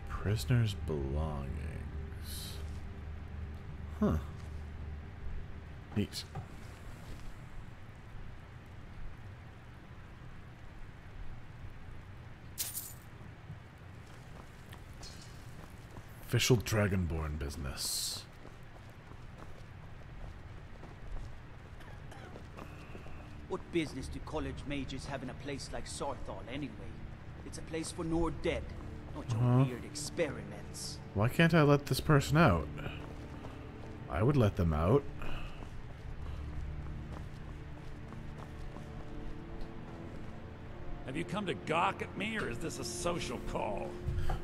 S1: Prisoner's belongings. Huh. Neat. Official Dragonborn business.
S8: What business do college mages have in a place like Sarthal anyway? It's a place for Nord dead, not your weird experiments.
S1: Why can't I let this person out? I would let them out.
S22: Have you come to gawk at me, or is this a social call?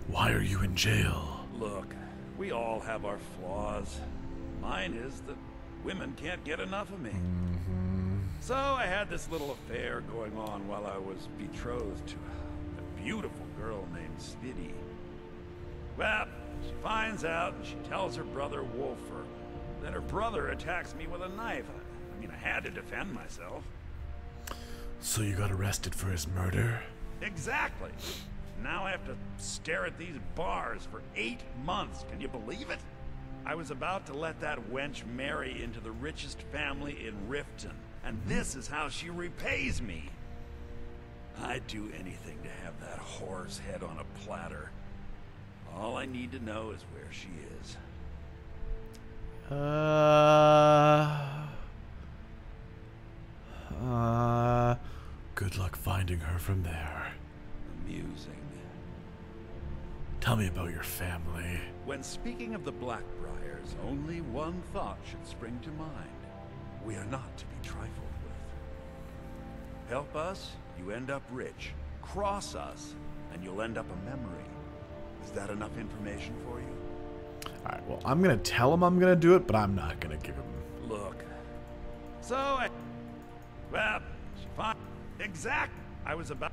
S1: Why are you in jail?
S22: Look, we all have our flaws. Mine is that women can't get enough of me. So I had this little affair going on while I was betrothed to a beautiful girl named Svidi. Well, she finds out and she tells her brother Wolfer. Then her brother attacks me with a knife. I mean, I had to defend myself.
S1: So you got arrested for his murder?
S22: Exactly. Now I have to stare at these bars for 8 months. Can you believe it? I was about to let that wench marry into the richest family in Riften, and this is how she repays me. I'd do anything to have that whore's head on a platter. All I need to know is where she is.
S1: Good luck finding her from there.
S22: Amusing.
S1: Tell me about your family.
S22: When speaking of the Blackbriars, only one thought should spring to mind. We are not to be trifled with. Help us, you end up rich. Cross us, and you'll end up a memory. Is that enough information for you?
S1: Alright, well, I'm gonna tell him I'm gonna do it, but I'm not gonna give him...
S22: Look. So, well, she fine. Exact. I was about...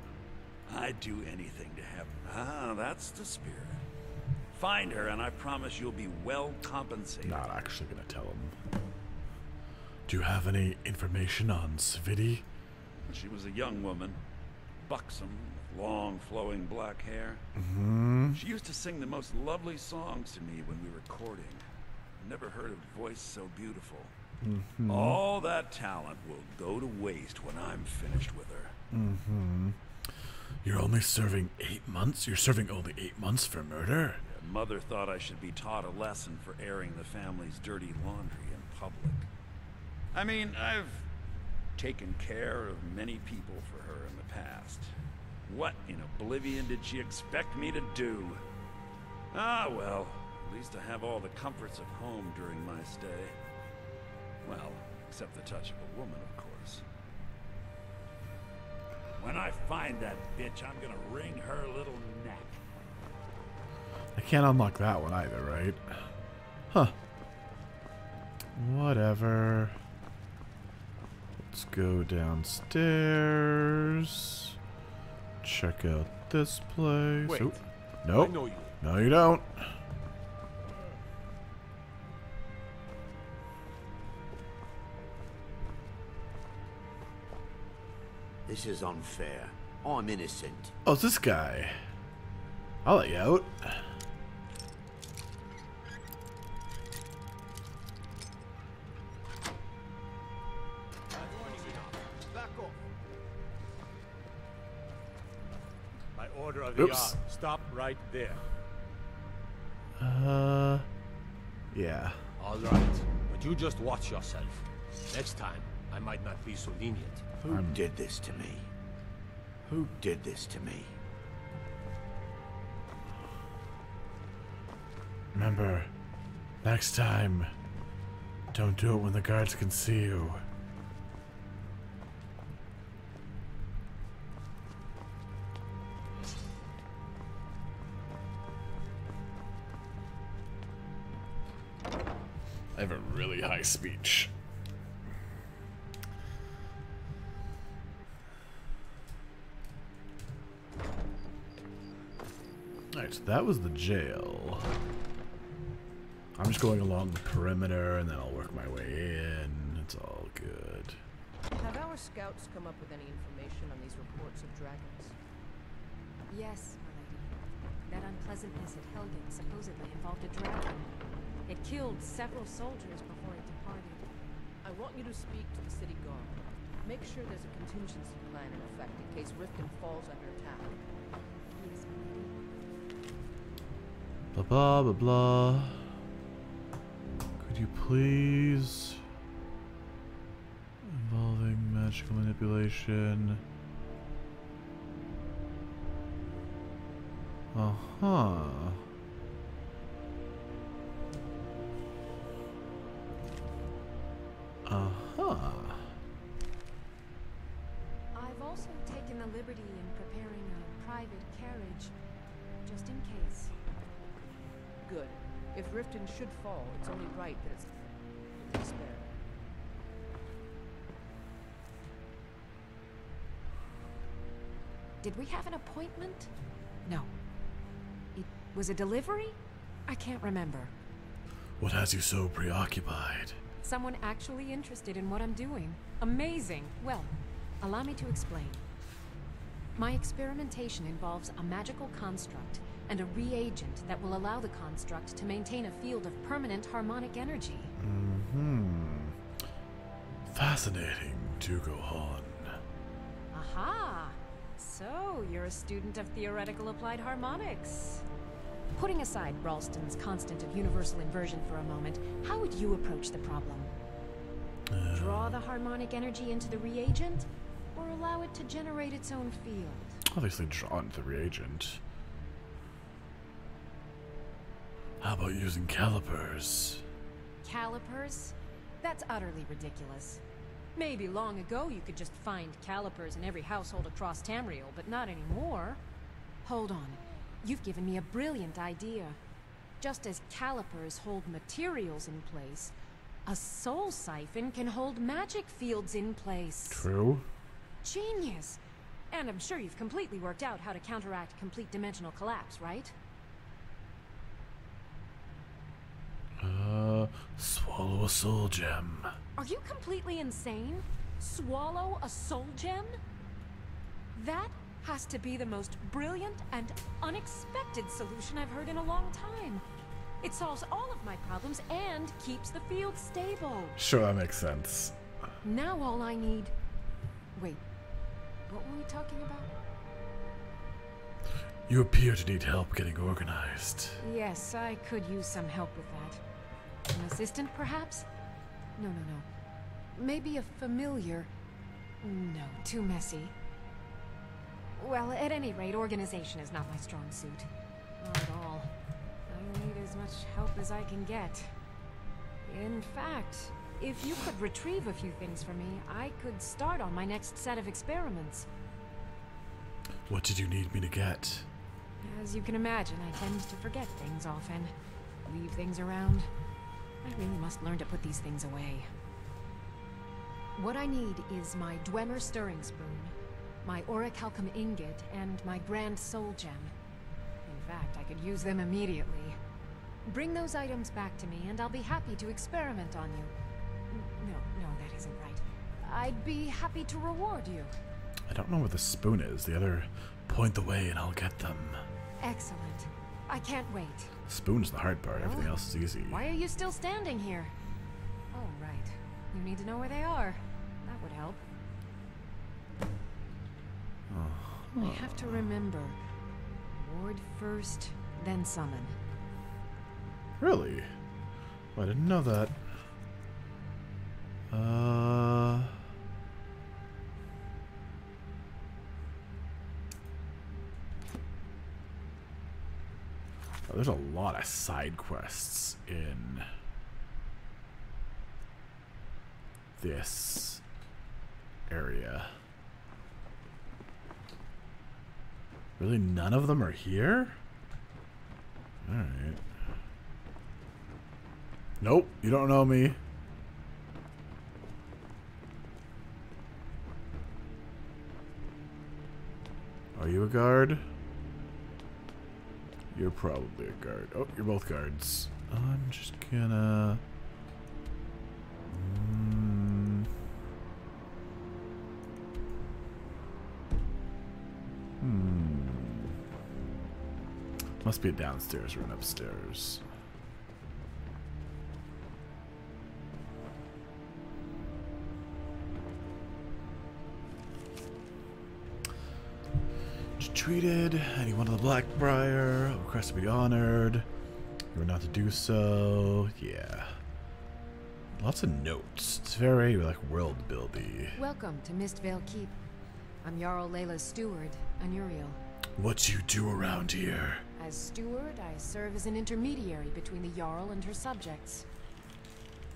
S22: I'd do anything to have... Ah, that's the spirit. Find her, and I promise you'll be well compensated.
S1: Not actually gonna tell him. Do you have any information on Sviti?
S22: She was a young woman, buxom, with long, flowing black hair.
S1: Mm-hmm.
S22: She used to sing the most lovely songs to me when we were courting. Never heard a voice so beautiful.
S1: Mm-hmm.
S22: All that talent will go to waste when I'm finished with her.
S1: Mm-hmm. You're only serving 8 months? You're serving only 8 months for murder?
S22: Mother thought I should be taught a lesson for airing the family's dirty laundry in public. I mean, I've taken care of many people for her in the past. What in oblivion did she expect me to do? Ah, well, at least I have all the comforts of home during my stay. Well, except the touch of a woman, of course. When I find that bitch, I'm gonna wring her little neck.
S1: I can't unlock that one either, right? Huh. Whatever. Let's go downstairs. Check out this place.
S6: Wait.
S1: Oop. Nope.
S6: I know you.
S1: No, you don't.
S11: This is unfair. I'm innocent.
S1: Oh, it's this guy. I'll let you out.
S6: By order of the
S1: Oops.
S6: yard, stop right there.
S1: Yeah.
S6: All right, but you just watch yourself. Next time, I might not be so lenient.
S11: Who did this to me? Who did this to me?
S1: Remember, next time, don't do it when the guards can see you. I have a really high speech. Alright, so that was the jail. I'm just going along the perimeter and then I'll work my way in. It's all good.
S9: Have our scouts come up with any information on these reports of dragons?
S3: Yes, my lady. That unpleasantness at Helgen supposedly involved a dragon. It killed several soldiers before it departed.
S9: I want you to speak to the city guard. Make sure there's a contingency plan in effect in case Riften falls under attack.
S3: Yes, my lady.
S1: Blah blah blah blah. Could you please? Involving magical manipulation. Uh-huh. Uh-huh.
S3: I've also taken the liberty in preparing a private carriage, just in case.
S9: Good. If Riften should fall, it's only right that it's spared.
S3: Did we have an appointment? No. It was a delivery? I can't remember.
S1: What has you so preoccupied?
S3: Someone actually interested in what I'm doing. Amazing. Well, allow me to explain. My experimentation involves a magical construct and a reagent that will allow the construct to maintain a field of permanent harmonic energy.
S1: Fascinating, Tugo Han.
S3: Aha! So, you're a student of theoretical applied harmonics. Putting aside Ralston's constant of universal inversion for a moment, how would you approach the problem? Draw the harmonic energy into the reagent, or allow it to generate its own field?
S1: Obviously draw into the reagent. How about using calipers?
S3: Calipers? That's utterly ridiculous. Maybe long ago you could just find calipers in every household across Tamriel, but not anymore. Hold on. You've given me a brilliant idea. Just as calipers hold materials in place, a soul siphon can hold magic fields in place.
S1: True.
S3: Genius! And I'm sure you've completely worked out how to counteract complete dimensional collapse, right?
S1: Swallow a soul gem.
S3: Are you completely insane? Swallow a soul gem? That has to be the most brilliant and unexpected solution I've heard in a long time. It solves all of my problems and keeps the field stable.
S1: Sure, that makes sense.
S3: Now all I need... Wait, what were we talking about?
S1: You appear to need help getting organized.
S3: Yes, I could use some help with that. An assistant, perhaps? No. Maybe a familiar. No, too messy. Well, at any rate, organization is not my strong suit. Not at all. I need as much help as I can get. In fact, if you could retrieve a few things for me, I could start on my next set of experiments.
S1: What did you need me to get?
S3: As you can imagine, I tend to forget things often. Leave things around. I really must learn to put these things away. What I need is my Dwemer stirring spoon, my orichalcum ingot, and my grand soul gem. In fact, I could use them immediately. Bring those items back to me, and I'll be happy to experiment on you. No, that isn't right. I'd be happy to reward you.
S1: I don't know where the spoon is. The other point the way and I'll get them.
S3: Excellent. I can't wait.
S1: Spoon's the hard part. Everything else is easy.
S3: Why are you still standing here? Oh, right. You need to know where they are. That would help. I have to remember. Ward first, then summon.
S1: Really? Well, I didn't know that. Oh, there's a lot of side quests in this area. Really, none of them are here? Alright. Nope, you don't know me. Are you a guard? You're probably a guard. Oh, you're both guards. I'm just gonna... Must be a downstairs or an upstairs. Treated anyone of the Blackbriar, request to be honored. You were not to do so. Yeah. Lots of notes. It's very like world buildy.
S3: Welcome to Mistvale Keep. I'm Jarl Layla's steward, Anuriel.
S1: What you do around here?
S3: As steward, I serve as an intermediary between the Jarl and her subjects.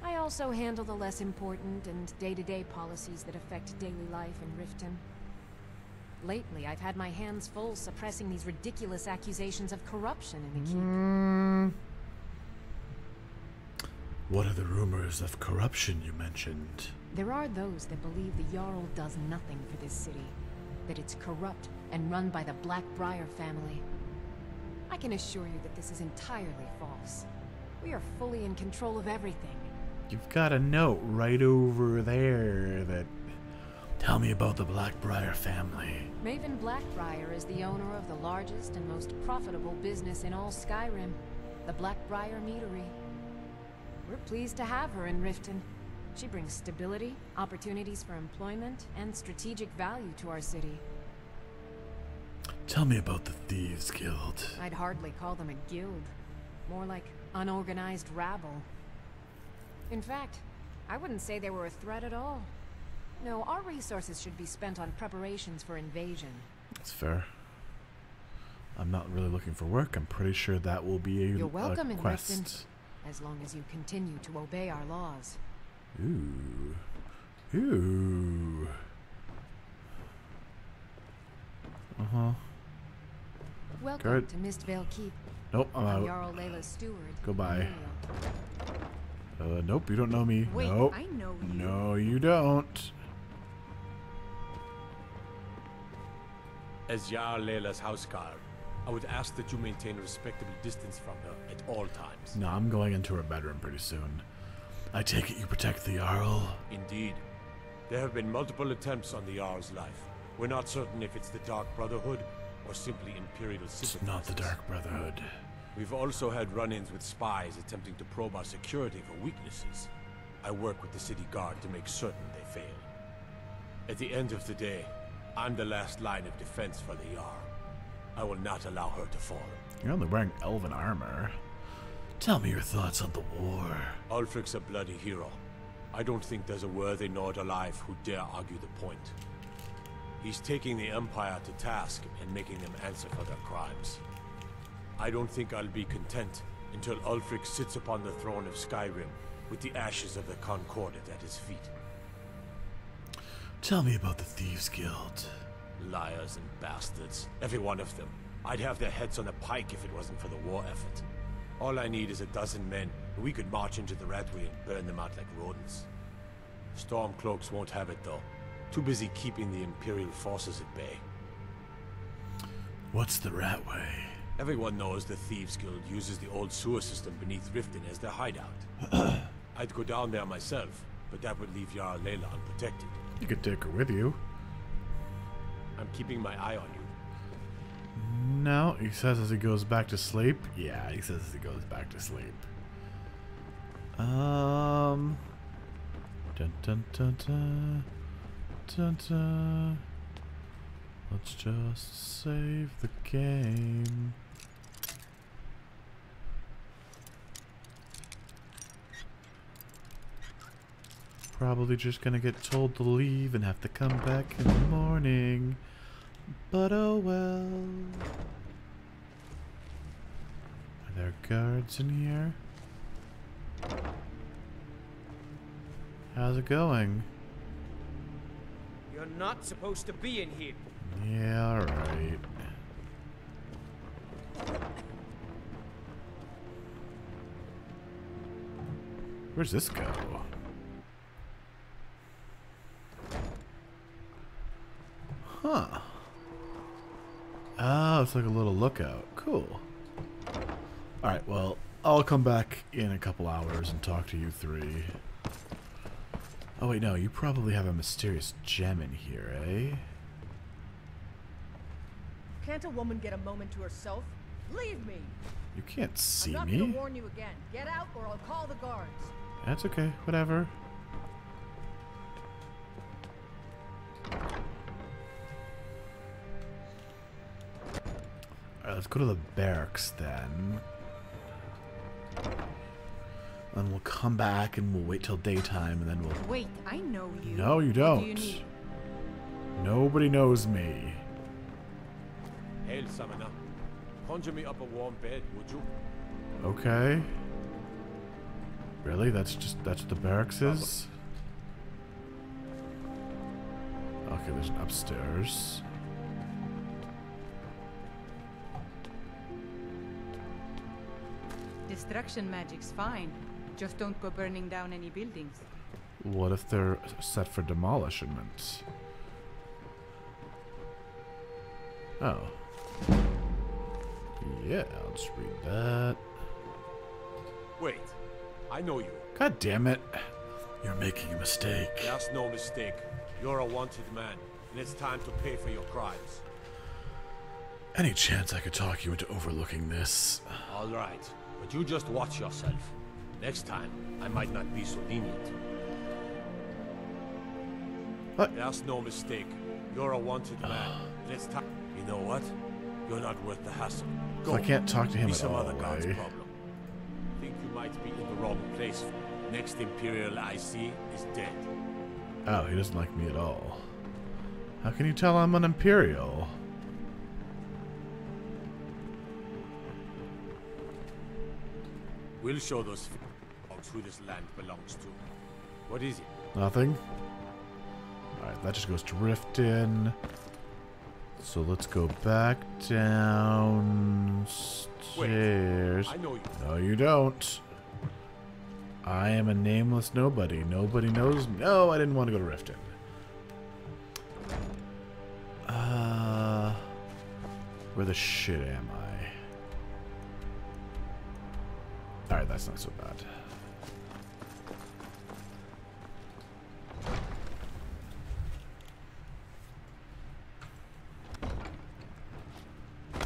S3: I also handle the less important and day-to-day policies that affect daily life in Riften. Lately, I've had my hands full suppressing these ridiculous accusations of corruption in the keep.
S1: What are the rumors of corruption you mentioned?
S3: There are those that believe the Jarl does nothing for this city, that it's corrupt and run by the Blackbriar family. I can assure you that this is entirely false. We are fully in control of everything.
S1: You've got a note right over there that... Tell me about the Blackbriar family.
S3: Maven Blackbriar is the owner of the largest and most profitable business in all Skyrim, the Blackbriar Meadery. We're pleased to have her in Riften. She brings stability, opportunities for employment, and strategic value to our city.
S1: Tell me about the Thieves Guild.
S3: I'd hardly call them a guild. More like unorganized rabble. In fact, I wouldn't say they were a threat at all. No, our resources should be spent on preparations for invasion.
S1: That's fair. I'm not really looking for work. I'm pretty sure that will be a
S3: You're welcome in
S1: quest.
S3: Riften, as long as you continue to obey our laws.
S1: Ooh. Ooh. Uh-huh.
S3: Welcome
S1: Guard.
S3: to Mistvale Keep.
S1: Nope, I'm out.
S3: Jarl Layla's steward.
S1: Goodbye. Nope, you don't know me.
S16: Wait,
S1: nope.
S16: I know you.
S1: No, you don't.
S6: As Jarl Layla's houseguard, I would ask that you maintain a respectable distance from her at all times.
S1: No, I'm going into her bedroom pretty soon. I take it you protect the Jarl?
S6: Indeed. There have been multiple attempts on the Jarl's life. We're not certain if it's the Dark Brotherhood or simply Imperial sympathizers.
S1: It's not the Dark Brotherhood.
S6: We've also had run-ins with spies attempting to probe our security for weaknesses. I work with the city guard to make certain they fail. At the end of the day, I'm the last line of defense for the Jarl. I will not allow her to fall.
S1: You're only wearing elven armor. Tell me your thoughts on the war.
S6: Ulfric's a bloody hero. I don't think there's a worthy Nord alive who dare argue the point. He's taking the Empire to task and making them answer for their crimes. I don't think I'll be content until Ulfric sits upon the throne of Skyrim with the ashes of the Concordat at his feet.
S1: Tell me about the Thieves Guild.
S6: Liars and bastards. Every one of them. I'd have their heads on a pike if it wasn't for the war effort. All I need is a dozen men, and we could march into the Ratway and burn them out like rodents. Stormcloaks won't have it, though. Too busy keeping the Imperial forces at bay.
S1: What's the Ratway?
S6: Everyone knows the Thieves Guild uses the old sewer system beneath Riften as their hideout. I'd go down there myself, but that would leave Jarl Layla unprotected.
S1: You could take her with you.
S6: I'm keeping my eye on you.
S1: No, he says as he goes back to sleep. Yeah, he says as he goes back to sleep. Dun dun dun dun dun dun. Let's just save the game. Probably just gonna get told to leave and have to come back in the morning. But oh well. Are there guards in here? How's it going?
S15: You're not supposed to be in here.
S1: Yeah, alright. Where's this go? Huh. Oh, it's like a little lookout. Cool. Alright, well, I'll come back in a couple hours and talk to you three. Oh wait, no, you probably have a mysterious gem in here, eh?
S9: Can't a woman get a moment to herself? Leave me!
S1: You can't see
S9: I'm not
S1: me.
S9: gonna warn you again. Get out or I'll call the guards.
S1: That's okay, whatever. Alright, let's go to the barracks then. Then we'll come back and we'll wait till daytime and then we'll...
S16: Wait, I know you.
S1: No, you don't.
S16: What do you need?
S1: Nobody knows me.
S6: Hail, Summoner. Conjure me up a warm bed, would you?
S1: Okay. Really? That's what the barracks is? Okay, there's an upstairs.
S16: Destruction magic's fine. Just don't go burning down any buildings.
S1: What if they're set for demolishment? Oh. Yeah, I'll just read that.
S6: Wait, I know you.
S1: God damn it. You're making a mistake.
S6: That's no mistake. You're a wanted man, and it's time to pay for your crimes.
S1: Any chance I could talk you into overlooking this?
S6: All right, but you just watch yourself. Next time, I might not be so lenient.
S1: What?
S6: That's no mistake. You're a wanted man, and it's time. You know what? You're not worth the hassle. Go.
S1: So I can't talk to him
S6: Be
S1: at
S6: some
S1: all,
S6: other guard's
S1: eh?
S6: problem. Think you might be in the wrong place. Next Imperial I see is dead.
S1: Oh, he doesn't like me at all. How can you tell I'm an Imperial?
S6: We'll show those folks who this land belongs to. What is it?
S1: Nothing? Alright, that just goes to Riften. So let's go back downstairs.
S6: Wait, I know you.
S1: No, you don't. I am a nameless nobody. Nobody knows me. No, I didn't want to go to Riften. Where the shit am I? Alright, that's not so bad.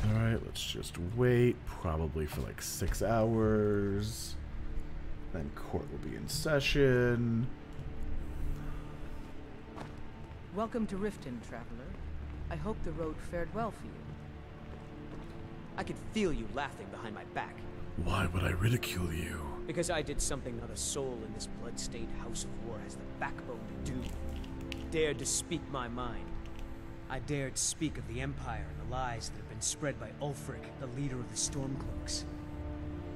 S1: Alright, let's just wait. Probably for like 6 hours. Then court will be in session.
S9: Welcome to Riften, traveler. I hope the road fared well for you.
S15: I could feel you laughing behind my back.
S1: Why would I ridicule you?
S15: Because I did something not a soul in this blood-stained house of war has the backbone to do. Dared to speak my mind. I dared speak of the Empire and the lies that have been spread by Ulfric, the leader of the Stormcloaks.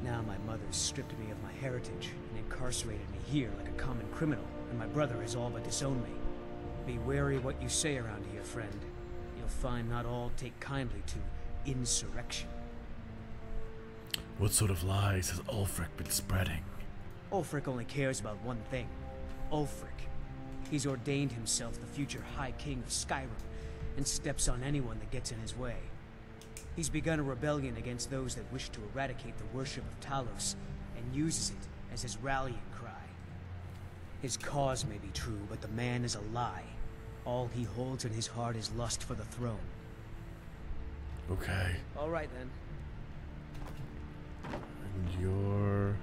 S15: Now my mother stripped me of my heritage and incarcerated me here like a common criminal, and my brother has all but disowned me. Be wary what you say around here, friend. You'll find not all take kindly to insurrection.
S1: What sort of lies has Ulfric been spreading?
S15: Ulfric only cares about one thing. Ulfric. He's ordained himself the future High King of Skyrim, and steps on anyone that gets in his way. He's begun a rebellion against those that wish to eradicate the worship of Talos, and uses it as his rallying cry. His cause may be true, but the man is a lie. All he holds in his heart is lust for the throne.
S1: Okay.
S15: All right, then.
S1: And you're...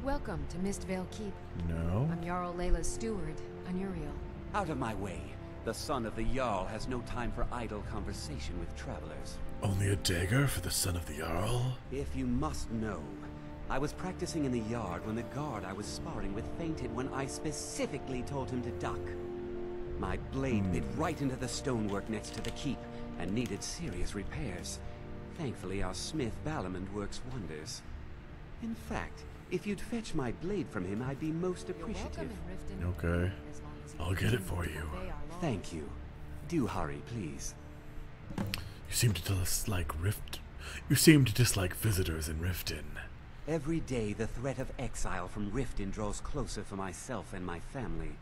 S2: Welcome to Mistvale Keep.
S1: No?
S2: I'm Jarl Layla's steward, Anuriel.
S10: Out of my way. The son of the Jarl has no time for idle conversation with travelers.
S1: Only a dagger for the son of the Jarl?
S10: If you must know, I was practicing in the yard when the guard I was sparring with fainted when I specifically told him to duck. My blade bit right into the stonework next to the keep and needed serious repairs. Thankfully, our smith Balamond works wonders. In fact, if you'd fetch my blade from him, I'd be most appreciative.
S1: Okay. I'll get it for you.
S10: Thank you. Do hurry, please.
S1: You seem to dislike You seem to dislike visitors in Riften.
S10: Every day the threat of exile from Riften draws closer for myself and my family.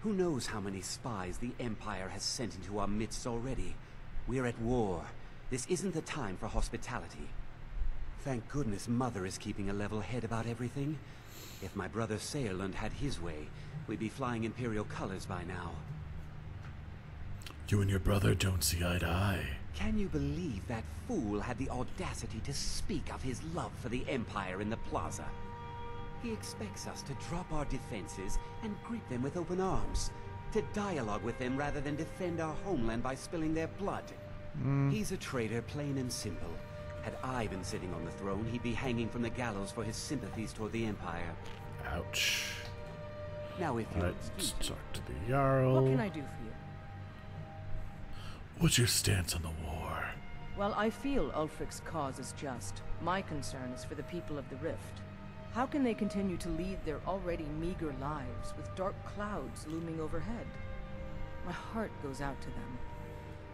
S10: Who knows how many spies the Empire has sent into our midst already? We're at war. This isn't the time for hospitality. Thank goodness Mother is keeping a level head about everything. If my brother Saerlund had his way, we'd be flying Imperial colors by now.
S1: You and your brother don't see eye to eye.
S10: Can you believe that fool had the audacity to speak of his love for the Empire in the plaza? He expects us to drop our defenses and greet them with open arms, to dialogue with them rather than defend our homeland by spilling their blood. He's a traitor, plain and simple. Had I been sitting on the throne, he'd be hanging from the gallows for his sympathies toward the Empire.
S1: Ouch.
S10: Now if you
S1: let's talk to the Jarl.
S9: What can I do for you?
S1: What's your stance on the war?
S9: Well, I feel Ulfric's cause is just. My concern is for the people of the Rift. How can they continue to lead their already meager lives with dark clouds looming overhead? My heart goes out to them.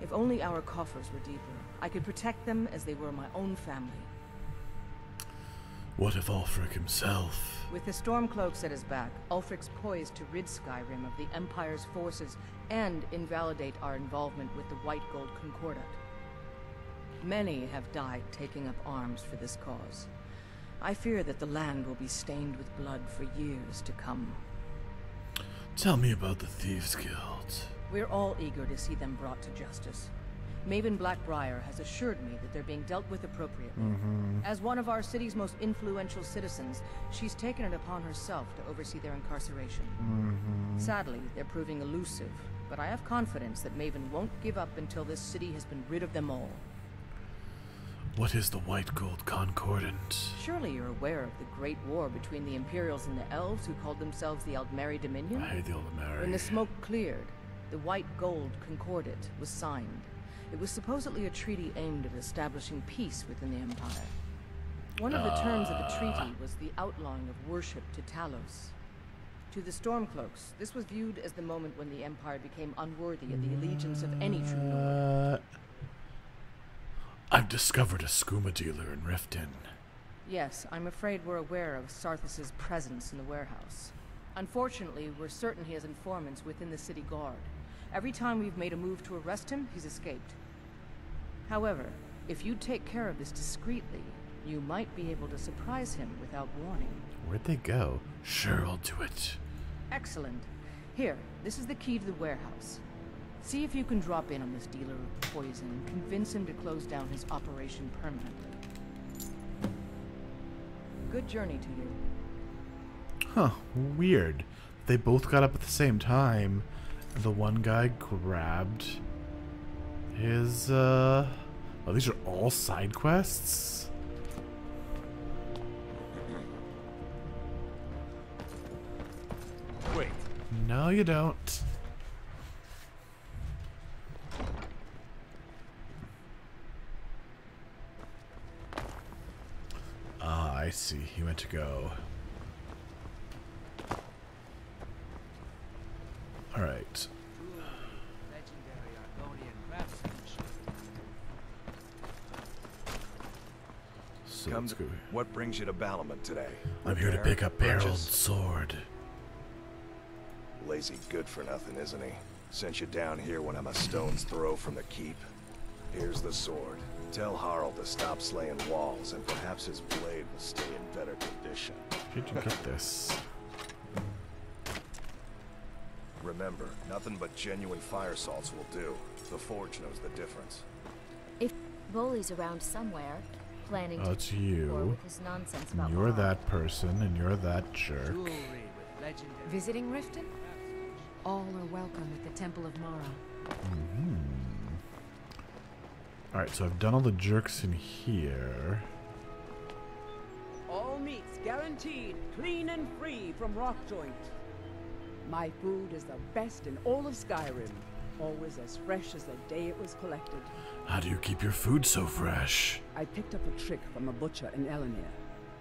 S9: If only our coffers were deeper, I could protect them as they were my own family.
S1: What if Ulfric himself?
S9: With the Stormcloaks at his back, Ulfric's poised to rid Skyrim of the Empire's forces and invalidate our involvement with the White Gold Concordat. Many have died taking up arms for this cause. I fear that the land will be stained with blood for years to come.
S1: Tell me about the Thieves Guild.
S9: We're all eager to see them brought to justice. Maven Blackbriar has assured me that they're being dealt with appropriately. As one of our city's most influential citizens, she's taken it upon herself to oversee their incarceration. Sadly, they're proving elusive, but I have confidence that Maven won't give up until this city has been rid of them all.
S1: What is the White Gold Concordant?
S9: Surely you're aware of the Great War between the Imperials and the Elves who called themselves the Aldmeri Dominion?
S1: I hate the Aldmeri.
S9: When the smoke cleared, the White Gold Concordat was signed. It was supposedly a treaty aimed at establishing peace within the Empire. One of the terms of the treaty was the outlawing of worship to Talos. To the Stormcloaks, this was viewed as the moment when the Empire became unworthy of the allegiance of any true lord.
S1: I've discovered a skooma dealer in Riften.
S9: Yes, I'm afraid we're aware of Sarthas's presence in the warehouse. Unfortunately, we're certain he has informants within the city guard. Every time we've made a move to arrest him, he's escaped. However, If you take care of this discreetly, you might be able to surprise him without warning.
S1: Where'd they go? Sure, I'll do it.
S9: Excellent. Here, this is the key to the warehouse. See if you can drop in on this dealer of poison and convince him to close down his operation permanently. Good journey to you.
S1: Huh, weird. They both got up at the same time. And the one guy grabbed his, Oh, these are all side quests?
S6: Wait.
S1: No, you don't. Ah, I see. He went to go. Alright. So let's go.
S13: What brings you to Balamut today?
S1: I'm here to pick up Harold's sword.
S13: Lazy good for nothing, isn't he? Sent you down here when I'm a stone's throw from the keep. Here's the sword. Tell Harold to stop slaying walls, and perhaps his blade will stay in better condition.
S1: Did you get this?
S13: Remember, nothing but genuine fire salts will do. The Forge knows the difference.
S4: If Bully's around somewhere, planning
S1: Oh, it's
S4: to
S1: you.
S4: war with his nonsense about
S1: You're
S4: Mom.
S1: that person, and you're that jerk.
S2: Visiting Riften? All are welcome at the Temple of Mara.
S1: Alright, so I've done all the jerks in here.
S14: All meats guaranteed, clean and free from rock joint. My food is the best in all of Skyrim, always as fresh as the day it was collected.
S1: How do you keep your food so fresh?
S14: I picked up a trick from a butcher in Elenir,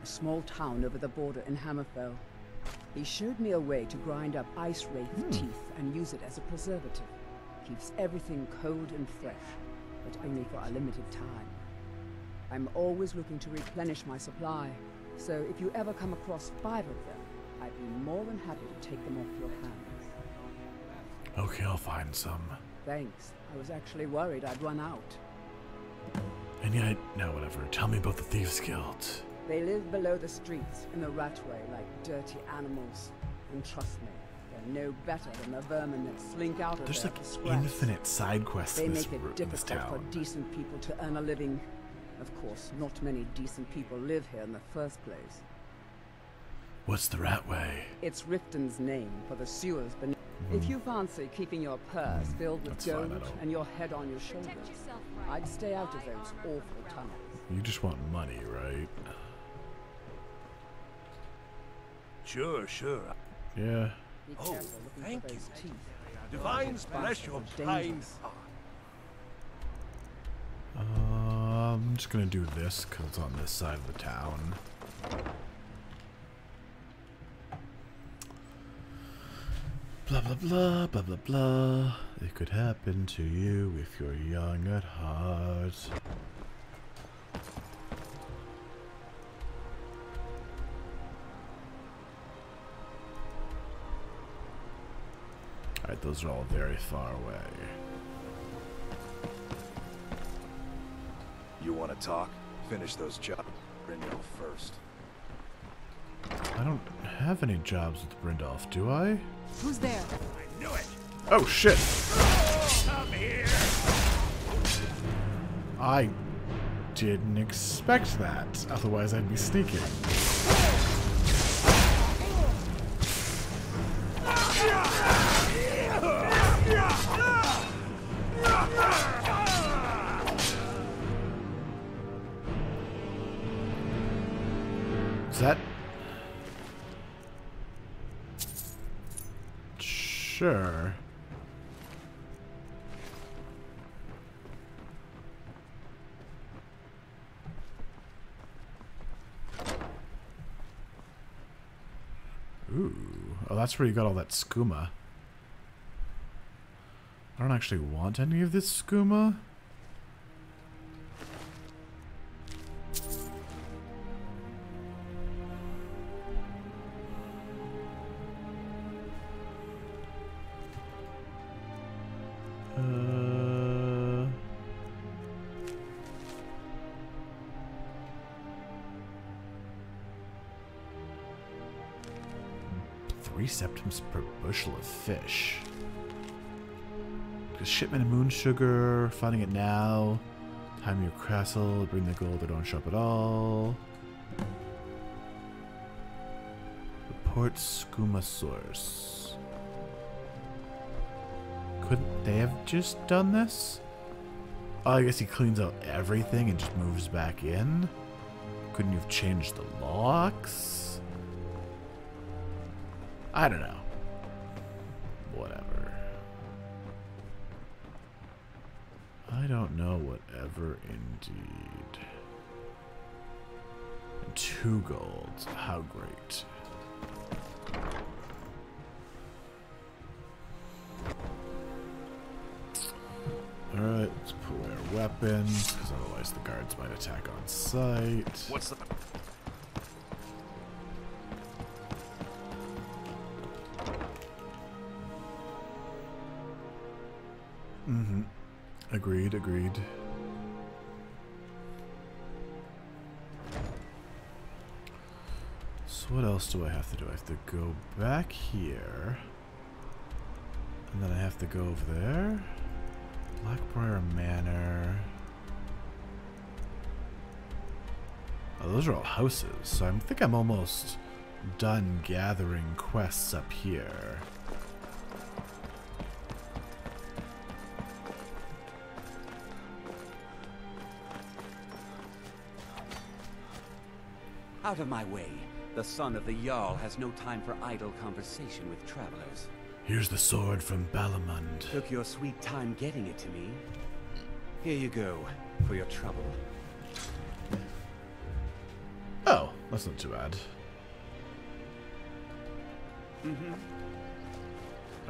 S14: a small town over the border in Hammerfell. He showed me a way to grind up ice wraith teeth and use it as a preservative. Keeps everything cold and fresh, but only for a limited time. I'm always looking to replenish my supply, so if you ever come across 5 of them, I'd be more than happy to take them off your hands.
S1: Okay, I'll find some.
S14: Thanks. I was actually worried I'd run out.
S1: And yet, no, whatever. Tell me about the Thieves Guild.
S14: They live below the streets, in the ratway, like dirty animals. And trust me, they're no better than the vermin that slink out of
S1: There's
S14: there
S1: like
S14: for scraps.
S1: infinite side quests
S14: They
S1: in this,
S14: make it
S1: in this
S14: difficult for
S1: town.
S14: decent people to earn a living. Of course, not many decent people live here in the first place.
S1: What's the Ratway?
S14: It's Riften's name for the sewers beneath. If you fancy keeping your purse filled with
S1: That's fine,
S14: gold
S1: I don't.
S14: and your head on your shoulders, I'd stay out of those awful tunnels.
S1: You just want money, right?
S6: Sure.
S1: Yeah.
S14: Be
S6: Oh,
S14: careful looking
S6: thank
S14: for
S6: you.
S14: those teeth.
S6: Divines bless your
S14: Dangerous.
S6: kind heart.
S1: I'm just gonna do this because it's on this side of the town. Blah blah blah blah blah blah. It could happen to you if you're young at heart. Alright, those are all very far away.
S13: You want to talk? Finish those jobs. Brindle first.
S1: I don't have any jobs with Brindolf, do I?
S2: Who's there?
S6: I knew it.
S1: Oh shit!
S6: Come here.
S1: I didn't expect that. Otherwise, I'd be sneaking. Is that... Sure. Ooh. Oh, that's where you got all that skooma. I don't actually want any of this skooma. 3 septims per bushel of fish. The shipment of moon sugar, finding it now. Time your castle, bring the gold or don't show up at all. Report skooma source. Couldn't they have just done this? Oh, I guess he cleans out everything and just moves back in. Couldn't you have changed the locks? I don't know. Whatever. I don't know, whatever indeed. And 2 golds. How great. Alright, let's put away our weapons, because otherwise the guards might attack on sight.
S12: What's the...
S1: Mm-hmm. Agreed, agreed. So what else do I have to do? I have to go back here. And then I have to go over there. Blackbriar Manor. Oh, those are all houses. So I think I'm almost done gathering quests up here.
S10: Out of my way. The son of the Jarl has no time for idle conversation with travelers.
S1: Here's the sword from Balamund.
S10: Took your sweet time getting it to me. Here you go, for your trouble.
S1: Oh, that's not too bad.
S10: Mm-hmm.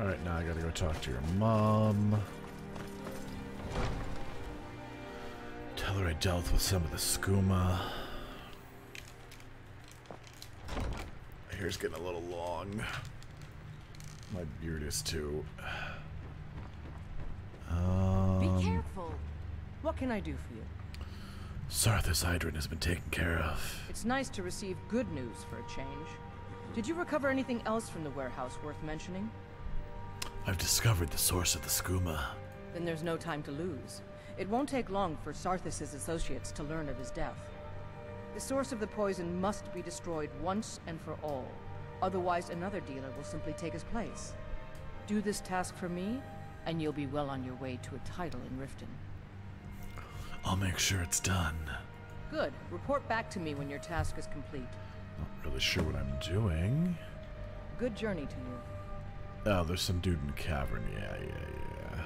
S1: Alright, now I gotta go talk to your mom. Tell her I dealt with some of the skooma. My hair's getting a little long. My beard is too.
S9: Be careful. What can I do for you?
S1: Sarthas Hydron has been taken care of.
S9: It's nice to receive good news for a change. Did you recover anything else from the warehouse worth mentioning?
S1: I've discovered the source of the skooma.
S9: Then there's no time to lose. It won't take long for Sarthas' associates to learn of his death. The source of the poison must be destroyed once and for all. Otherwise, another dealer will simply take his place. Do this task for me, and you'll be well on your way to a title in Riften.
S1: I'll make sure it's done.
S9: Good. Report back to me when your task is complete.
S1: Not really sure what I'm doing.
S9: Good journey to you.
S1: Oh, there's some dude in the cavern. Yeah.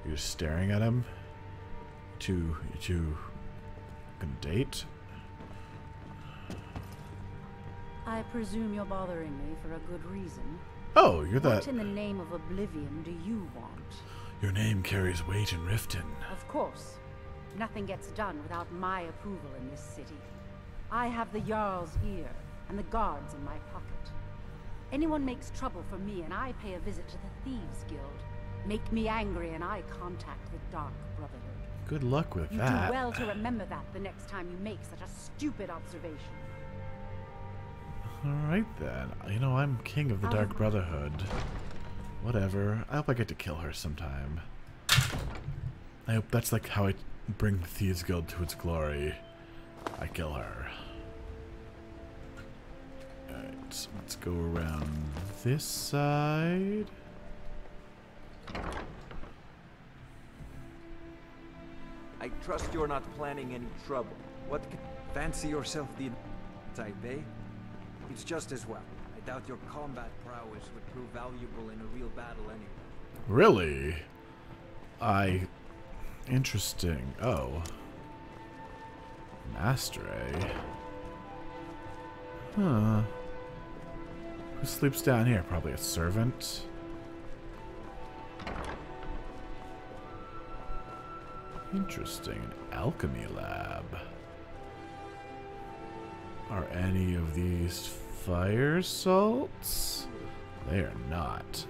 S1: You're just staring at him? You two gonna date?
S5: I presume you're bothering me for a good reason.
S1: Oh, you're that...
S5: What in the name of oblivion do you want?
S1: Your name carries weight in Riften.
S5: Of course. Nothing gets done without my approval in this city. I have the Jarl's ear, and the guards in my pocket. Anyone makes trouble for me, and I pay a visit to the Thieves Guild. Make me angry, and I contact the Dark Brotherhood.
S1: Good luck with
S5: You
S1: that.
S5: do well to remember that the next time you make such a stupid observation.
S1: Alright then. You know, I'm king of the Dark Brotherhood. Whatever. I hope I get to kill her sometime. I hope that's like how I bring the Thieves Guild to its glory. I kill her. Alright, so let's go around this side.
S7: I trust you're not planning any trouble. What fancy yourself the type, eh? It's just as well. I doubt your combat prowess would prove valuable in a real battle anyway.
S1: Really? Interesting. Oh. Master, eh? Huh. Who sleeps down here? Probably a servant. Interesting. An alchemy lab. Are any of these fire salts? They are not.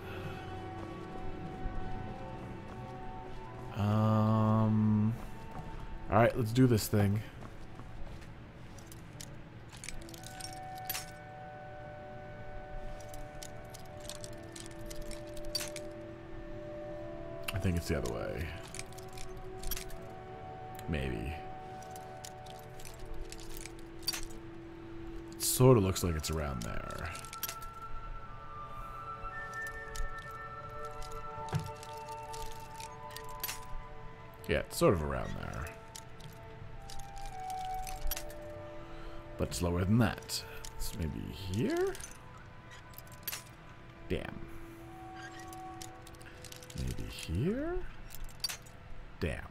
S1: Alright, let's do this thing. think it's the other way. Maybe. It sort of looks like it's around there. Yeah, it's sort of around there. But it's lower than that. So maybe here? Damn. Maybe here? Damn.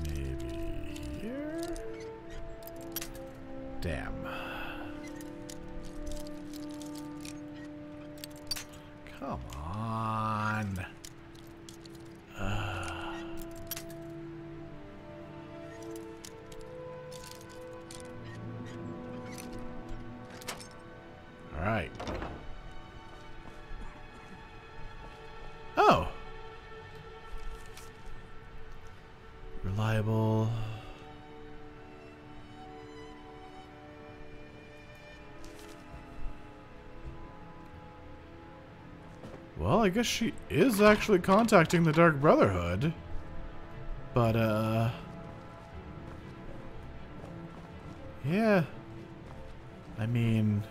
S1: Maybe here? Damn. Come on. All right. Oh. Reliable. Well, I guess she is actually contacting the Dark Brotherhood. But, yeah. I mean,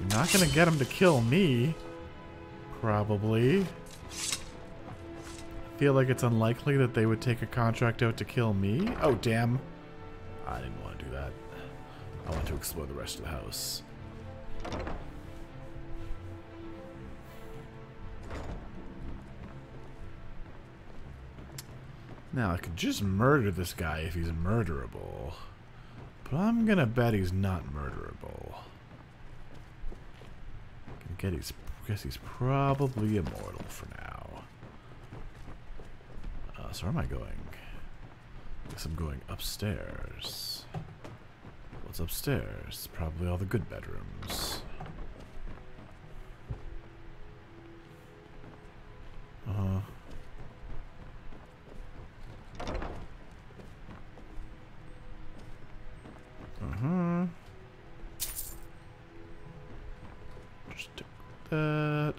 S1: you're not gonna get them to kill me. Probably. I feel like it's unlikely that they would take a contract out to kill me. Oh, damn. I didn't want to do that. I want to explore the rest of the house. Now, I could just murder this guy if he's murderable. But I'm gonna bet he's not murderable. Guess he's probably immortal for now. So where am I going? I guess I'm going upstairs. What's upstairs? Probably all the good bedrooms.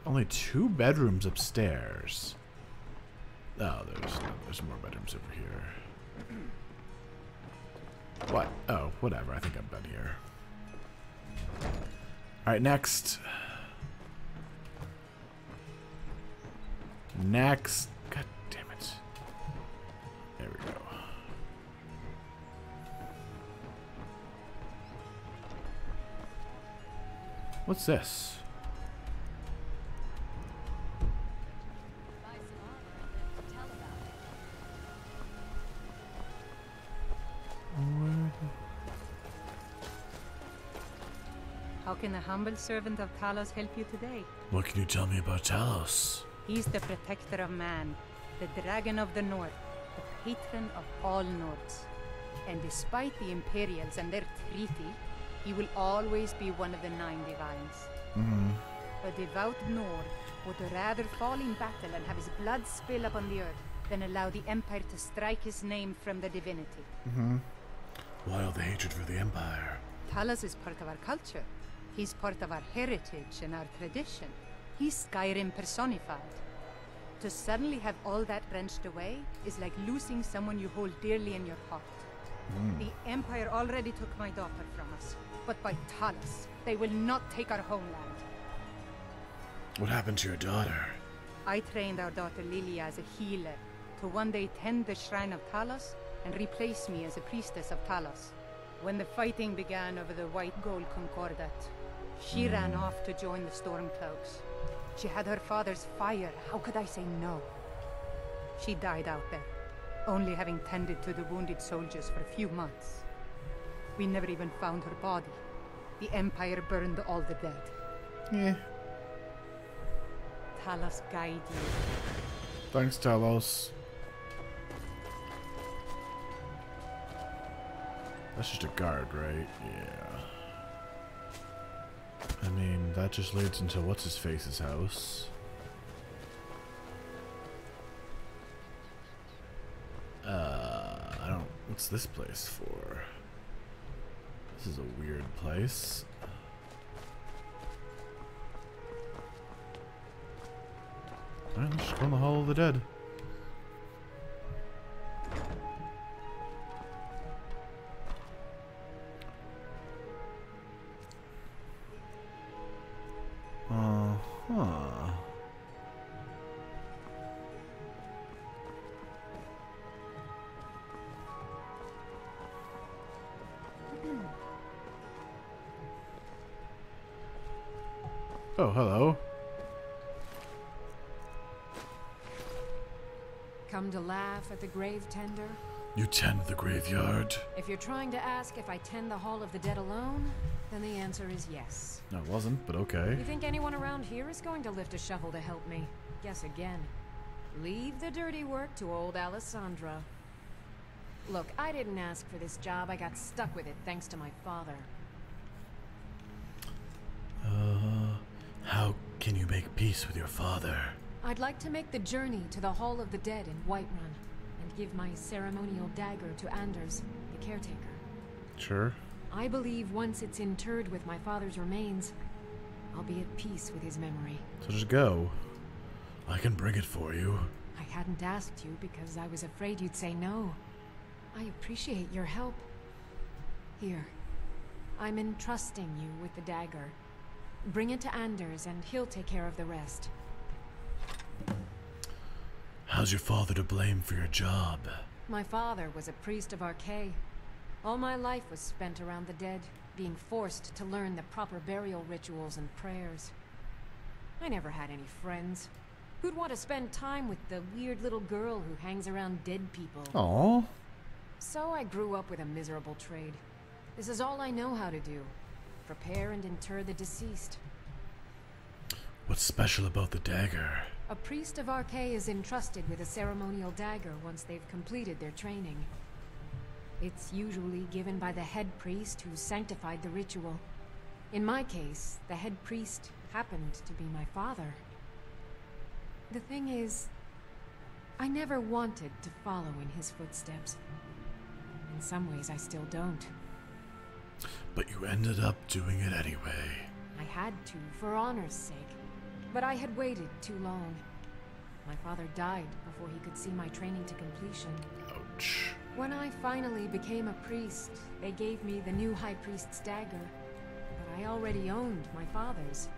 S1: Only 2 bedrooms upstairs. Oh, there's more bedrooms over here. What? Oh, whatever. I think I'm done here. Alright, next. Next. God damn it. There we go. What's this?
S16: How can a humble servant of Talos help you today?
S1: What can you tell me about Talos?
S16: He's the protector of man, the dragon of the north, the patron of all Nords. And despite the Imperials and their treaty, he will always be one of the 9 divines. A devout Nord would rather fall in battle and have his blood spill upon the earth than allow the Empire to strike his name from the divinity.
S1: Why all the hatred for the Empire?
S16: Talos is part of our culture. He's part of our heritage and our tradition. He's Skyrim personified. To suddenly have all that wrenched away is like losing someone you hold dearly in your heart. The Empire already took my daughter from us, but by Talos, they will not take our homeland.
S1: What happened to your daughter?
S16: I trained our daughter Lilia as a healer to one day tend the shrine of Talos and replace me as a priestess of Talos. When the fighting began over the white gold concordat, she ran off to join the Stormcloaks. She had her father's fire. How could I say no? She died out there, only having tended to the wounded soldiers for a few months. We never even found her body. The Empire burned all the dead.
S1: Yeah.
S16: Talos guide you.
S1: Thanks, Talos. That's just a guard, right? Yeah. I mean, that just leads into what's-his-face's house. I don't... What's this place for? This is a weird place. Alright, let's just go in the Hall of the Dead. Uh-huh. Oh, hello.
S2: Come to laugh at the grave tender?
S1: You tend the graveyard.
S2: If you're trying to ask if I tend the Hall of the Dead alone, then the answer is yes.
S1: I wasn't, but okay.
S2: You think anyone around here is going to lift a shovel to help me? Guess again. Leave the dirty work to old Alessandra. Look, I didn't ask for this job. I got stuck with it thanks to my father.
S1: How can you make peace with your father?
S2: I'd like to make the journey to the Hall of the Dead in Whiterun and give my ceremonial dagger to Anders, the caretaker.
S1: Sure.
S2: I believe once it's interred with my father's remains, I'll be at peace with his memory.
S1: So just go. I can bring it for you.
S2: I hadn't asked you because I was afraid you'd say no. I appreciate your help. Here, I'm entrusting you with the dagger. Bring it to Anders and he'll take care of the rest.
S1: How's your father to blame for your job?
S2: My father was a priest of Archay. All my life was spent around the dead, being forced to learn the proper burial rituals and prayers. I never had any friends. Who'd want to spend time with the weird little girl who hangs around dead people?
S1: Aww.
S2: So I grew up with a miserable trade. This is all I know how to do. Prepare and inter the deceased.
S1: What's special about the dagger?
S2: A priest of Archay is entrusted with a ceremonial dagger once they've completed their training. It's usually given by the head priest who sanctified the ritual. In my case, the head priest happened to be my father. The thing is, I never wanted to follow in his footsteps. In some ways, I still don't.
S1: But you ended up doing it anyway.
S2: I had to, for honor's sake. But I had waited too long. My father died before he could see my training to completion.
S1: Ouch.
S2: When I finally became a priest, they gave me the new High Priest's dagger. But I already owned my father's.